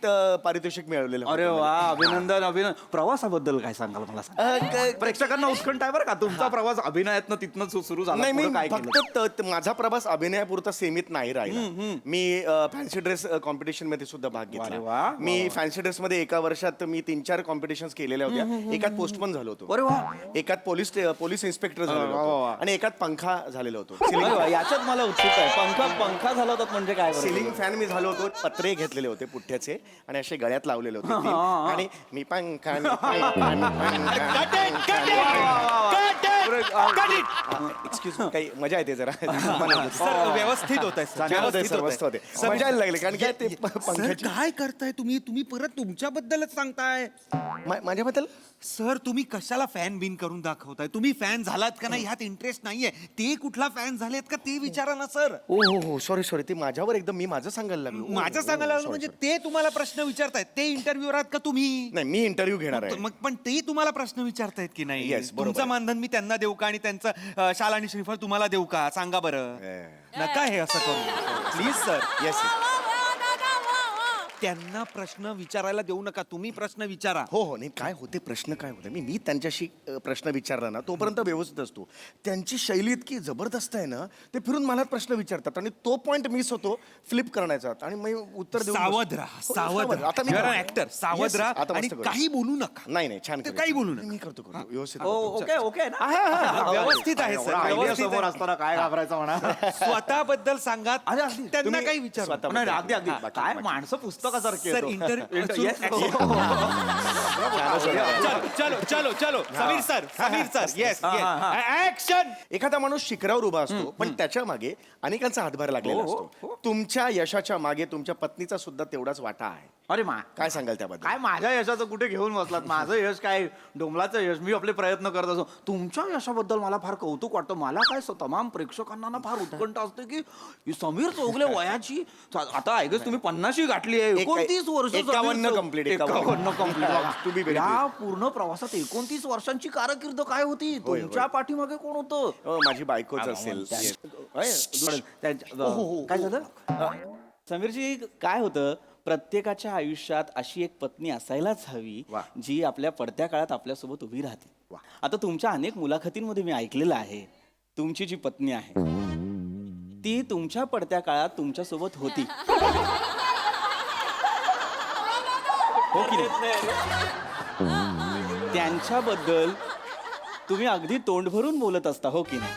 पारितोषिक मिळवलेलं होतं. अरे वा, अभिनंदन अभिनंदन. प्रवासाबद्दल काय सांगाल मला सांगा. प्रेक्षकांना उत्कंठ आहे बरं का तुमचा प्रवास अभिनयातनं तिथनं सुरू झाला. नाही, मी पुढं काय केलं? फक्त माझा प्रवास अभिनयापुरता सीमित नाही राहिला. मी फॅन्सी ड्रेस कॉम्पिटिशन मध्ये सुद्धा भाग अरे वा. घेतला. मी फॅन्सी ड्रेस मध्ये एका वर्षात मी 3-4 कॉम्पिटिशन्स केलेल्या होत्या. एकात पोस्टमन झालो होतो. अरे वा. एकात पोलीस इन्स्पेक्टर झालेलो वा, वा, होतो वा. आणि एकात पंखा झालेलो होतो. अरे वा, याच्यात मला उत्सुक आहे. पंखा झाला होता म्हणजे काय बरं? सिलिंग फॅन मी झालो होतो. पत्रे घेतलेले होते पुठ्ठ्याचे आणि असे गळ्यात लावलेले होते तीन. आणि मी पंखा एक्सक्यूज काही मजा येते जरा. सर व्यवस्थित होत आहे. समजायला लागले कारण काय ते पंख्याची काय करताय तुम्ही परत तुमच्याबद्दलच सांगताय. माझ्याबद्दल सर तुम्ही कशाला फॅन बिन करून दाखवताय? तुम्ही फॅन झालात का नाही ह्यात इंटरेस्ट नाहीये. ते कुठला फॅन झालेत का ते विचारा ना सर. हो सॉरी ते माझ्यावर एकदम मी माझं सांगायला लागलो. माझं सांगायला लागलो म्हणजे ते तुम्हाला प्रश्न विचारतायत. ते इंटरव्ह्यू आहात का तुम्ही? नाही, मी इंटरव्ह्यू घेणार आहे. मग पण ते तुम्हाला प्रश्न विचारतायत की नाही? Yes, बरोबर तुमचं आहे. मानधन मी त्यांना देऊ का आणि त्यांचं शाल आणि श्रीफळ तुम्हाला देऊ का? सांगा बरं. नका हे असं करू प्लीज सर. येस त्यांना प्रश्न विचारायला देऊ नका. तुम्ही प्रश्न विचारा. हो नाही काय होते प्रश्न काय होते मी त्यांच्याशी प्रश्न विचारला ना तोपर्यंत व्यवस्थित असतो. त्यांची शैली इतकी जबरदस्त आहे ना ते फिरून मला प्रश्न विचारतात आणि तो पॉइंट मिस होतो फ्लिप करण्याचा आणि मी उत्तर देऊन सावध राहा. सावध आता मी ऍक्टर. सावध राहा आणि काही बोलू नका. नाही छान ते काही बोलू नका. मी करतो व्यवस्थित ओके ना. व्यवस्थित आहे सर. व्यवस्थित समोर आहे. असताना काय घाबरायचं म्हणा. स्वतःबद्दल सांगा. त्यांना तुम्ही काही विचारू. स्वतःबद्दल. नाही, अगदी अगदी काय माणसं पुस्तकासारखी सर चलो समीर सर येस ऍक्शन. एखादा माणूस शिखरावर उभा असतो पण त्याच्या मागे अनेकांचा हातभार लागलेला असतो. तुमच्या यशाच्या मागे तुमच्या पत्नीचा सुद्धा तेवढाच वाटा आहे. अरे काय सांगाल त्याबद्दल? काय माझ्या यशाचं कुठे घेऊन बसलात? माझं यश काय डोंबलाचं यश. मी आपले प्रयत्न करत असो. तुमच्या यशाबद्दल मला फार कौतुक वाटतं. मला काय तमाम प्रेक्षकांना ना फार उत्कंठ असते की ही समीर चौगुले वयाची आता ऐकच तुम्ही 50 गाठली आहे. 29 वर्ष 51 complete. 51 To be very या पूर्ण प्रवासात 29 वर्षांची कारकीर्द काय होती? तुमच्या पाठीमागे कोण होतं? माझी बायकोच असेल. काय झालं? समीरजी काय होतं प्रत्येकाच्या आयुष्यात अशी एक पत्नी असायलाच हवी जी आपल्या पडत्या काळात आपल्यासोबत उभी राहते. आता तुमच्या अनेक मुलाखतींमध्ये मी ऐकलेलं आहे तुमची जी पत्नी आहे ती तुमच्या पडत्या काळात तुमच्यासोबत होती. हो की नाही? त्यांच्याबद्दल तुम्ही अगदी तोंड भरून बोलत असता. हो की नाही?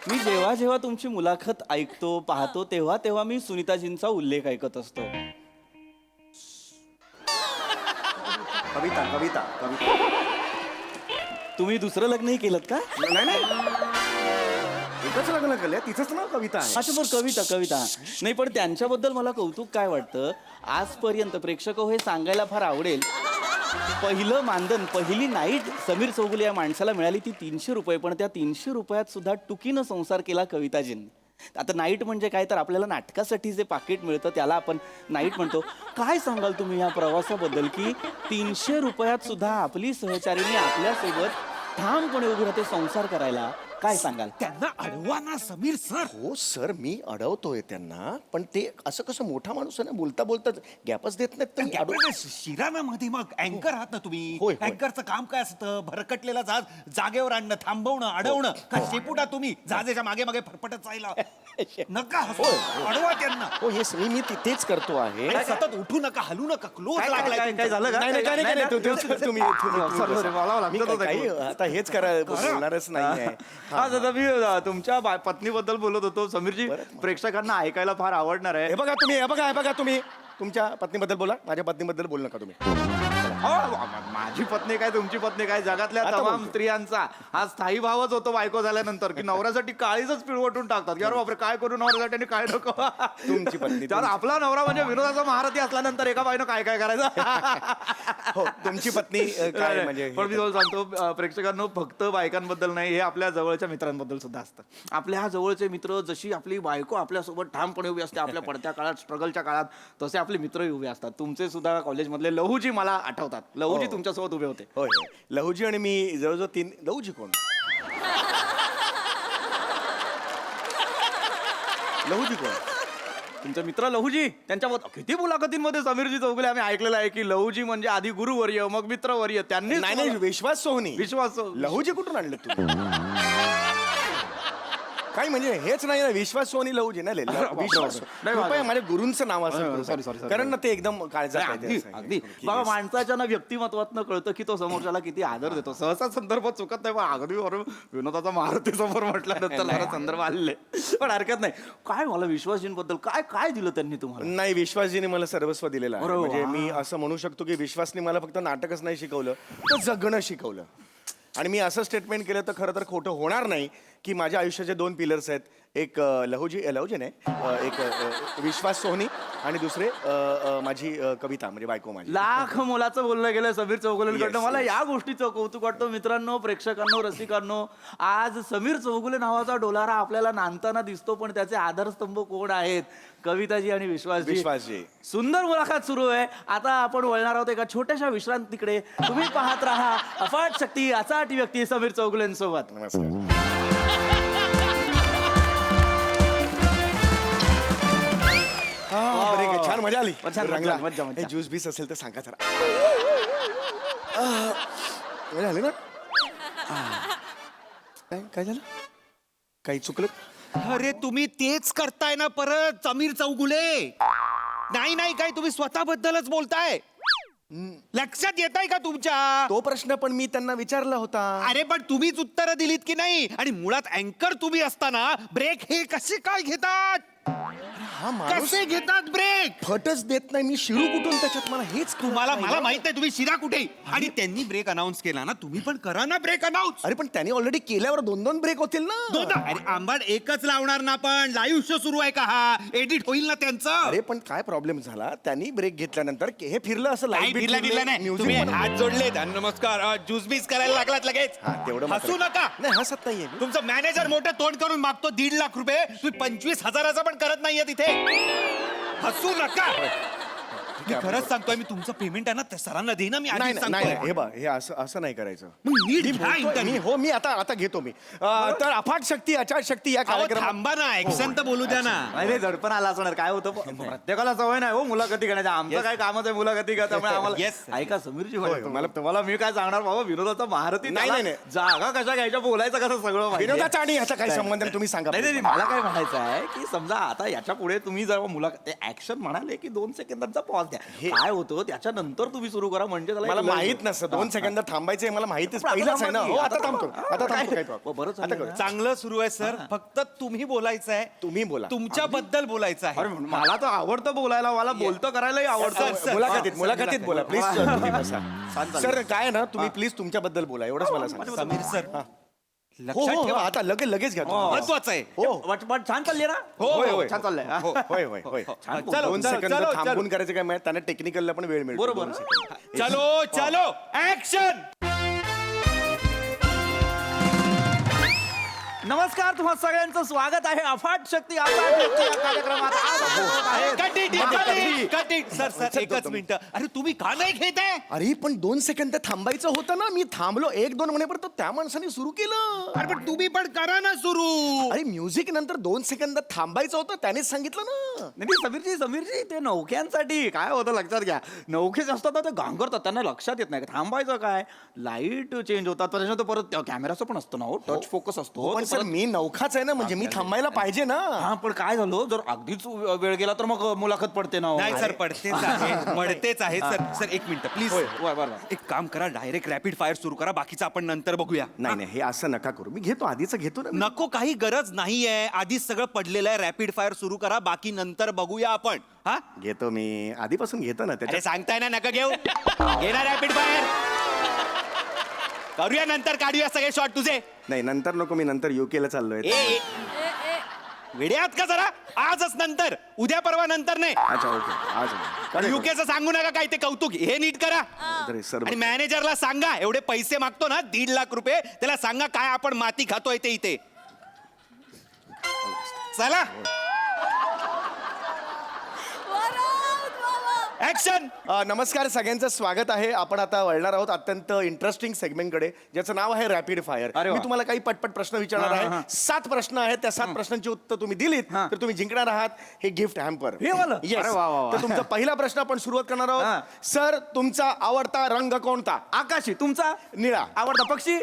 मी जेव्हा जेव्हा तुमची मुलाखत ऐकतो पाहतो तेव्हा तेव्हा मी सुनीताजींचा उल्लेख ऐकत असतो. कविता तुम्ही दुसरं लग्नही केलं का? नाही एकच लग्न केलं तिचंच नाव कविता आहे. अच्छा बरं कविता नाही पण त्यांच्याबद्दल मला कौतुक काय वाटतं आजपर्यंत प्रेक्षक हे सांगायला फार आवडेल पहिलं मानधन पहिली नाईट समीर चौगुले या माणसाला मिळाली ती 300 रुपये. पण त्या 300 रुपयात सुद्धा टुकीनं संसार केला कविताजींनी. आता नाईट म्हणजे काय तर आपल्याला नाटकासाठी जे पाकिट मिळतं त्याला आपण नाईट म्हणतो. काय सांगाल तुम्ही या प्रवासाबद्दल की 300 रुपयात सुद्धा आपली सहचारिणी आपल्यासोबत ठामपणे उभी राहते संसार करायला? काय सांगाल? त्यांना अडवा ना समीर सर. हो सर, मी अडवतोय त्यांना, पण ते असं कसं मोठा माणूस आहे ना, बोलता बोलता गॅपच देत नाहीत. तर मी शिराना मध्ये मग अँकर आहात ना तुम्ही. होय, होय. अँकरचं काम काय असतं? भरकटलेला जहाज जागेवर आणणं, थांबवणं, अडवणं. का शेपुटा तुम्ही जहाजाच्या मागे मागे फरफटत जायला? नका हसू. अडवा त्यांना. हो येस, मी तेच करतो आहे. आणि सतत उठू नका, हलू नका. क्लोज काय लागलाय झालं का? नाही, नाही, काय नाही, तुम्ही मी काही आता हेच बोलणारच नाहीये. हा दादा, मी तुमच्या पत्नीबद्दल बोलत होतो. समीरजी, प्रेक्षकांना ऐकायला फार आवडणार आहे. हे बघा तुम्ही तुमच्या पत्नीबद्दल बोला, माझ्या पत्नीबद्दल बोलू नका तुम्ही. माझी पत्नी काय, तुमची पत्नी काय, जगातल्या आता तमाम बोलतो. स्त्रियांचा हा स्थायी भावच होतो बायको झाल्यानंतर, की नवऱ्यासाठी काळीजच पिळवटून टाकतात की अरे बापरे काय करू नवऱ्यासाठी आणि काय नको. तुमची पत्नी तर आपला नवरा म्हणजे विनोदाचा महारथी असल्यानंतर एका बाईनं काय काय करायचं. हो, तुमची पत्नी काय म्हणजे पण मी तुम्हाला सांगतो प्रेक्षकांनो, फक्त बायकांबद्दल नाही, हे आपल्या जवळच्या मित्रांबद्दल सुद्धा असतं. आपल्या ह्या जवळचे मित्र, जशी आपली बायको आपल्यासोबत ठामपणे उभी असते आपल्या पडत्या काळात, स्ट्रगलच्या काळात, तसे आपले मित्रही उभे असतात. तुमचे सुद्धा कॉलेजमधले लहूजी मला आठवतात. लहूजी तुमच्यासोबत उभे होते. होय होय. लहूजी आणि मी जवळजवळ 3. लहूजी कोण? लहूजी कोण? तुमचे मित्र लहूजी, त्यांच्याबद्दल किती मुलाखतींमध्ये समीरजी चौगुले आम्ही ऐकलेलं आहे की लहूजी म्हणजे आधी गुरुवर्य, मग मित्रवर्य. त्यांनी नाही, विश्वास सोहनी. विश्वास लहूजी कुठून आणले तुम्ही? काय म्हणजे हेच नाही ना, विश्वास सोहनी लहूजी ना. विश्वास नाही, कृपया माझ्या गुरूंचं नाव असं सॉरी. कारण ना ते एकदम काळजात अगदी आहे. अगदी बाबा, माणसाच्या ना व्यक्तिमत्वातनं कळतं की तो समोरच्याला किती आदर देतो. सहसा संदर्भ चुकत नाही, पण अगदी बरोबर विनोदाचा महारथी समोर म्हटल्यानंतर जरा संदर्भ आलेले, पण हरकत नाही. काय मला विश्वासजींबद्दल काय काय दिलं त्यांनी तुम्हाला? नाही, विश्वासजीने मला सर्वस्व दिलेलं आहे. अरे वा. म्हणजे मी असं म्हणू शकतो की विश्वासने मला फक्त नाटकच नाही शिकवलं, तर जगणं शिकवलं. आणि मी असं स्टेटमेंट केलं तर खरं तर खोटं होणार नाही की माझ्या आयुष्याचे 2 पिलर्स आहेत. एक लहूजी नाही, एक विश्वास सोहनी आणि दुसरे माझी कविता, म्हणजे बायको माझी. लाख मोलाचं बोललं गेलं समीर चौगुलेंकडनं. Yes, मला yes. या गोष्टीचं कौतुक वाटतं. मित्रांनो, प्रेक्षकांनो, रसिकांनो, आज समीर चौगुले नावाचा डोलारा आपल्याला नांदताना दिसतो, पण त्याचे आधारस्तंभ कोण आहेत? कविताजी आणि विश्वासजी. सुंदर मुलाखत सुरू आहे. आता आपण वळणार आहोत एका छोट्याशा विश्रांतीकडे. तुम्ही पाहत राहा अफाट शक्ती, अचाट व्यक्ती समीर चौगुलेंसोबत. नमस्कार. छान मजा आली. रंगला. मज्जा. हे ज्यूस बीस असेल तर सांगा जरा. मजा आली ना? काय झालं? काही चुकलं? अरे तुम्ही तेच करताय ना परत समीर चौगुले. नाही काय तुम्ही स्वतःबद्दलच बोलताय. लक्षात येत आहे का तुमच्या? तो प्रश्न पण मी त्यांना विचारला होता. अरे पण तुम्हीच उत्तर दिलीत की नाही? आणि मुळात अँकर तुम्ही असताना ब्रेक हे कसे काय घेतात? हा माणूस कसे घेतात ब्रेक? फटच देत नाही. मी शिरू कुठून त्याच्यात? मला हेच मला माहित नाही तुम्ही शिरा कुठे. आणि त्यांनी ब्रेक अनाऊन्स केला ना, तुम्ही पण करा ना ब्रेक अनाऊन्स. अरे पण त्यांनी ऑलरेडी केल्यावर 2 ब्रेक होतील ना. अरे आंबाड एकच लावणार ना, पण लाईव्ह शो सुरू आहे का हा? एडिट होईल ना त्यांचं. अरे पण काय प्रॉब्लेम झाला, त्यांनी ब्रेक घेतल्यानंतर हे फिरलं असं नाही फिरला नाही. तुम्ही हात जोडलेत आणि नमस्कार ज्यूस बीस करायला लागलात लगेच. तेवढं मात्र. हसू नका. नाही, हसत नाहीये मी. तुमचं मॅनेजर मोठं तोंड करून मागतो 1.5 लाख रुपये, तुम्ही 25,000 पण करत नाहीये तिथे. हसू नका. मी खरंच सांगतोय, मी तुमचं पेमेंट आहे ना त्या सरांना देईन मी. नाही आधीच नाही, सांगतोय. हे बा, हे असं नाही करायचं. मग नीट मी घ्या बोलतोय, इंटरव्ह्यू. मी- हो मी आता घेतो मी. तर अफाट शक्ती, अचाट शक्ती या अहो, कार्यक्रमात थांबा ना, ऍक्शन तर बोलू द्या ना. नाही दडपण आला असणार. काय होतं, प्रत्येकाला सवय नाही हो मुलाखती घेण्याची. आमचं काय कामच आहे मुलाखती घ्या, त्यामुळे आम्हाला. Yes. ऐका समीरजी, मला मी काय सांगणार बाबा, विनोदाचा महारथी. नाही, त्याला नाही. जागा कशा घ्यायच्या, बोलायचं कसं सगळं माहिती आहे. विनोदाचा आणि ह्याचा काही संबंध नाही, तुम्ही सांगा. नाही मला काय म्हणायचं आहे की समजा आता याच्या पुढे तुम्ही जर मुलाखत ऍक्शन म्हणाले की 2 सेकंदांचा पॉज द्या. काय होतं त्याच्यानंतर तुम्ही सुरू करा, म्हणजे त्याला मला एक माहित नसतं 2 सेकंद थांबायचंय. मला माहितीच पहिलाच आहे ना. हो, आता थांबतो. आता थांबतो. काय तो? बरं आता चालेल करू. ना. चांगलं सुरू आहे सर. फक्त तुम्ही बोलायचं आहे. तुम्ही बोला. तुमच्याबद्दल बोलायचं अरे आहे. मला तर आवडतं बोलायला, मला बोलतं करायलाही आवडतं. सर, मुलाखतीत बोला प्लीज. तुम्ही बसा. चालेल. सर काय आहे ना, तुम्ही प्लीज तुमच्याबद्दल बोला, एवढंच मला सांगा. समीर सर हो, लक्षात हो, ठेवा. आता लगेच घ्या तुम्ही. महत्वाचं आहे. पण छान चालली ना. होय, होय. छान चाललंय. हा. होय होय होय. छान. चलो, 2 चलो, सेकंद चलो, थांबून करायचं काय माहिती, त्यांना टेक्निकलला पण वेळ मिळतो. बरोबर. 2 सेकंद. चलो ऍक्शन. नमस्कार, तुम्हा सगळ्यांचं स्वागत आहे अफाट शक्ती अफाट शक्ती या कार्यक्रमात. आज आपण बघत आहे. सर एकच मिनिट. अरे तुम्ही का नाही घेताय? अरे पण 2 सेकंद थांबायचं होतं ना. मी थांबलो 1-2 महिन्यापर्यंत त्या माणसाने सुरू केलं. अरे पण तुम्ही पण करा ना सुरू. अरे म्युझिक नंतर 2 सेकंद थांबायचं होतं त्यानेच सांगितलं ना. नाही समीरजी ते नौख्यांसाठी काय होतं लक्षात घ्या. नौखे असतात ना ते गांगरतात, त्यांना लक्षात येत नाही थांबायचं काय. लाईट चेंज होतात त्याच्यानंतर परत कॅमेराचं पण असतं ना हो, टच फोकस असतो. पण सर मी नौखाच आहे ना, म्हणजे मी थांबायला पाहिजे ना. हा पण काय झालं जर अगदीच वेळ गेला तर मग मुलाखत पडते ना हो. नाही सर पडतेच आहे पडतेच आहे सर एक मिनिट प्लीज. एक काम करा, डायरेक्ट रॅपिड फायर सुरू करा, बाकीचं आपण नंतर बघूया. नाही हे असं नका करू. मी घेतो आधीच घेतो ना. नको, काही गरज नाहीये. आधीच सगळं पडलेलं आहे. रॅपिड फायर सुरू करा, बाकी नंतर बघूया आपण. हा घेतो मी आधीपासून घेतो ना अरे त्याच्या. सांगताय ना, नका घेऊ. घेणार रॅपिड फायर करूया, नंतर काढूया सगळे शॉट तुझे. नाही नंतर नको, मी नंतर UK ला चाललोय. वेड्यात का जरा. आजच नंतर, उद्या परवा नंतर नाही. अच्छा ओके आज युकेचं सांगू नका काय ते कौतुक. हे नीट करा. सर आणि मॅनेजरला सांगा, एवढे पैसे मागतो ना 1.5 लाख रुपये, त्याला सांगा काय आपण माती खातोय ते इथे. चला ऍक्शन. नमस्कार, सगळ्यांचं स्वागत आहे. आपण आता वळणार आहोत अत्यंत इंटरेस्टिंग सेगमेंटकडे, ज्याचं नाव आहे रॅपिड फायर. मी तुम्हाला काही पटपट प्रश्न विचारणार आहे. 7 प्रश्न आहेत. त्या 7 प्रश्नांची उत्तर तुम्ही दिलीत तर तुम्ही जिंकणार आहात हे गिफ्ट हॅम्पर. अरे वा वा वा. तर तुमचा पहिला प्रश्न आपण सुरुवात करणार आहोत. सर तुमचा आवडता रंग कोणता? आकाशी. तुमचा निळा. आवडता पक्षी?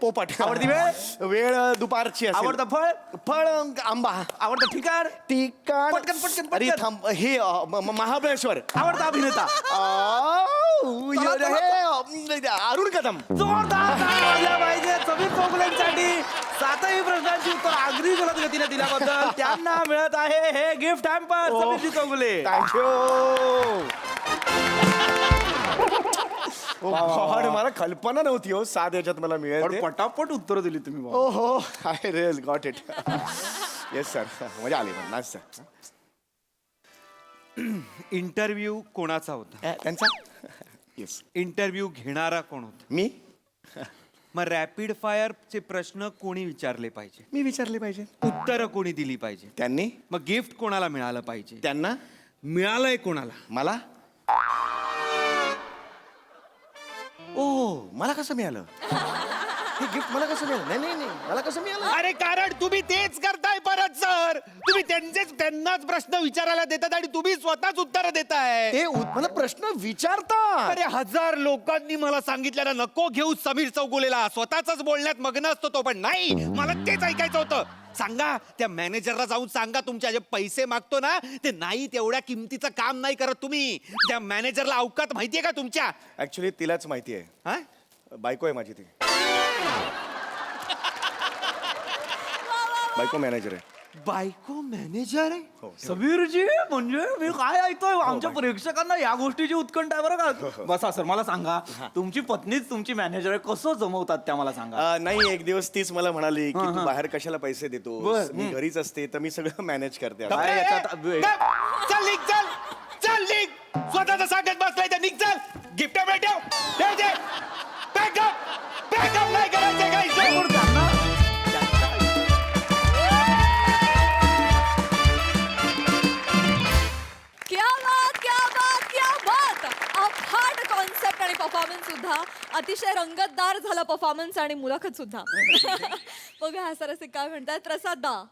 पोपट. आवडती वेळ? वेळ दुपारची असेल. आवडता फळ? फळ आंबा. आवडतं ठिकाण? ठिकाण पटकन. अरे थांब, हे महाबळेश्वर. आवडता अभिनेता? अरुण कदम. जोरदार टाळ्या वाजल्या पाहिजे समीर चौगुलेंसाठी. 7ही प्रश्नांची उत्तर अगदी जलद गतीने दिल्याबद्दल त्यांना मिळत आहे हे गिफ्ट हॅम्पर. समीरजी चौगुले, थँक्यू. मला कल्पना नव्हती हो 7 याच्यात मला मिळेल. पटापट उत्तर दिली तुम्ही बाबा. हो I real got it. Yes sir, मजा आली पण. नाच सर. इंटरव्ह्यू कोणाचा होता? त्यांचा. येस. इंटरव्ह्यू घेणारा कोण होता? मी. मग रॅपिड फायर चे प्रश्न कोणी विचारले पाहिजे? मी विचारले पाहिजे. उत्तर कोणी दिली पाहिजे? त्यांनी. मग गिफ्ट कोणाला मिळालं पाहिजे? त्यांना. मिळालंय कोणाला? मला. ओ मला कसं मिळालं हे गिफ्ट? मला कसं मिळालं? नाही मला कसं मिळालं? अरे कारण तुम्ही तेच करताय परत सर. तुम्ही त्यांनाच प्रश्न विचारायला देतात आणि तुम्ही स्वतःच उत्तर देताय. ते मला प्रश्न विचारता. अरे 1000 लोकांनी मला सांगितलं ना नको घेऊ समीर चौगुलेला, स्वतःच बोलण्यात मग्न असतो तो, पण नाही, मला तेच ऐकायचं होतं. सांगा त्या मॅनेजरला जाऊन सांगा, तुमच्या जे पैसे मागतो ना ते नाही तेवढ्या किमतीचं काम नाही करत तुम्ही. त्या मॅनेजरला अवकात माहितीये का तुमच्या? ऍक्च्युली तिलाच माहिती आहे. हा? बायको आहे माझी ती. बायको मॅनेजर आहे. बायको मॅनेजर आहे? समीरजी म्हणजे मी काय ऐकतोय, आमच्या प्रेक्षकांना या गोष्टीची उत्कंठ आहे बरं का. बसा सर, मला सांगा तुमची पत्नीच तुमची मॅनेजर आहे, कसं जमवतात त्या मला सांगा. नाही एक दिवस तीच मला म्हणाली की तू बाहेर कशाला पैसे देतो, मी घरीच असते तर मी सगळं मॅनेज करते. चल निघ, चल निघ. स्वतःच सांगत बसलाय तर निघ, चल. गिफ्ट पॅकअप नाही करायचं काही. क्या बात. अफाट कॉन्सेप्ट आणि परफॉर्मन्स सुद्धा अतिशय रंगतदार झाला. परफॉर्मन्स आणि मुलाखत सुद्धा. बघा हा सर असे काय म्हणतात. प्रसादा,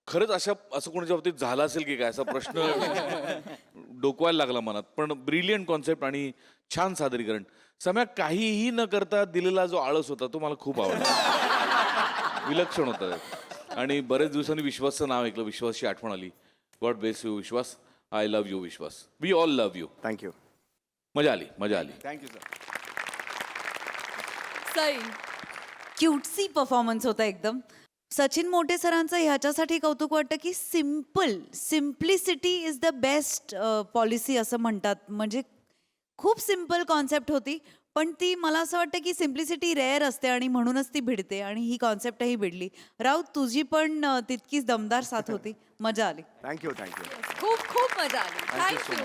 खरंच असं कोणाच्या बाबतीत झालं असेल की काय असा प्रश्न डोकवायला लागला मनात. पण ब्रिलियंट कॉन्सेप्ट आणि छान सादरीकरण. सम्या काहीही न करता दिलेला जो आळस होता तो मला खूप आवडला. विलक्षण होता. आणि बरेच दिवसांनी विश्वासचं नाव ऐकलं, विश्वासची आठवण आली. God bless you Vishwas. I love you Vishwas. We all love you. Thank you. मजा आली. थँक्यू सर. सई, क्यूटसी परफॉर्मन्स होता एकदम. सचिन मोटे सरांचं ह्याच्यासाठी कौतुक वाटतं की simplicity is the best policy असं म्हणतात. म्हणजे खूप सिम्पल कॉन्सेप्ट होती, पण ती मला असं वाटतं की सिम्प्लिसिटी रेअर असते आणि म्हणूनच ती भिडते, आणि ही कॉन्सेप्टही भिडली. राऊत, तुझी पण तितकीच दमदार साथ होती. मजा आली. थँक्यू. खूप खूप मजा आली. थँक्यू.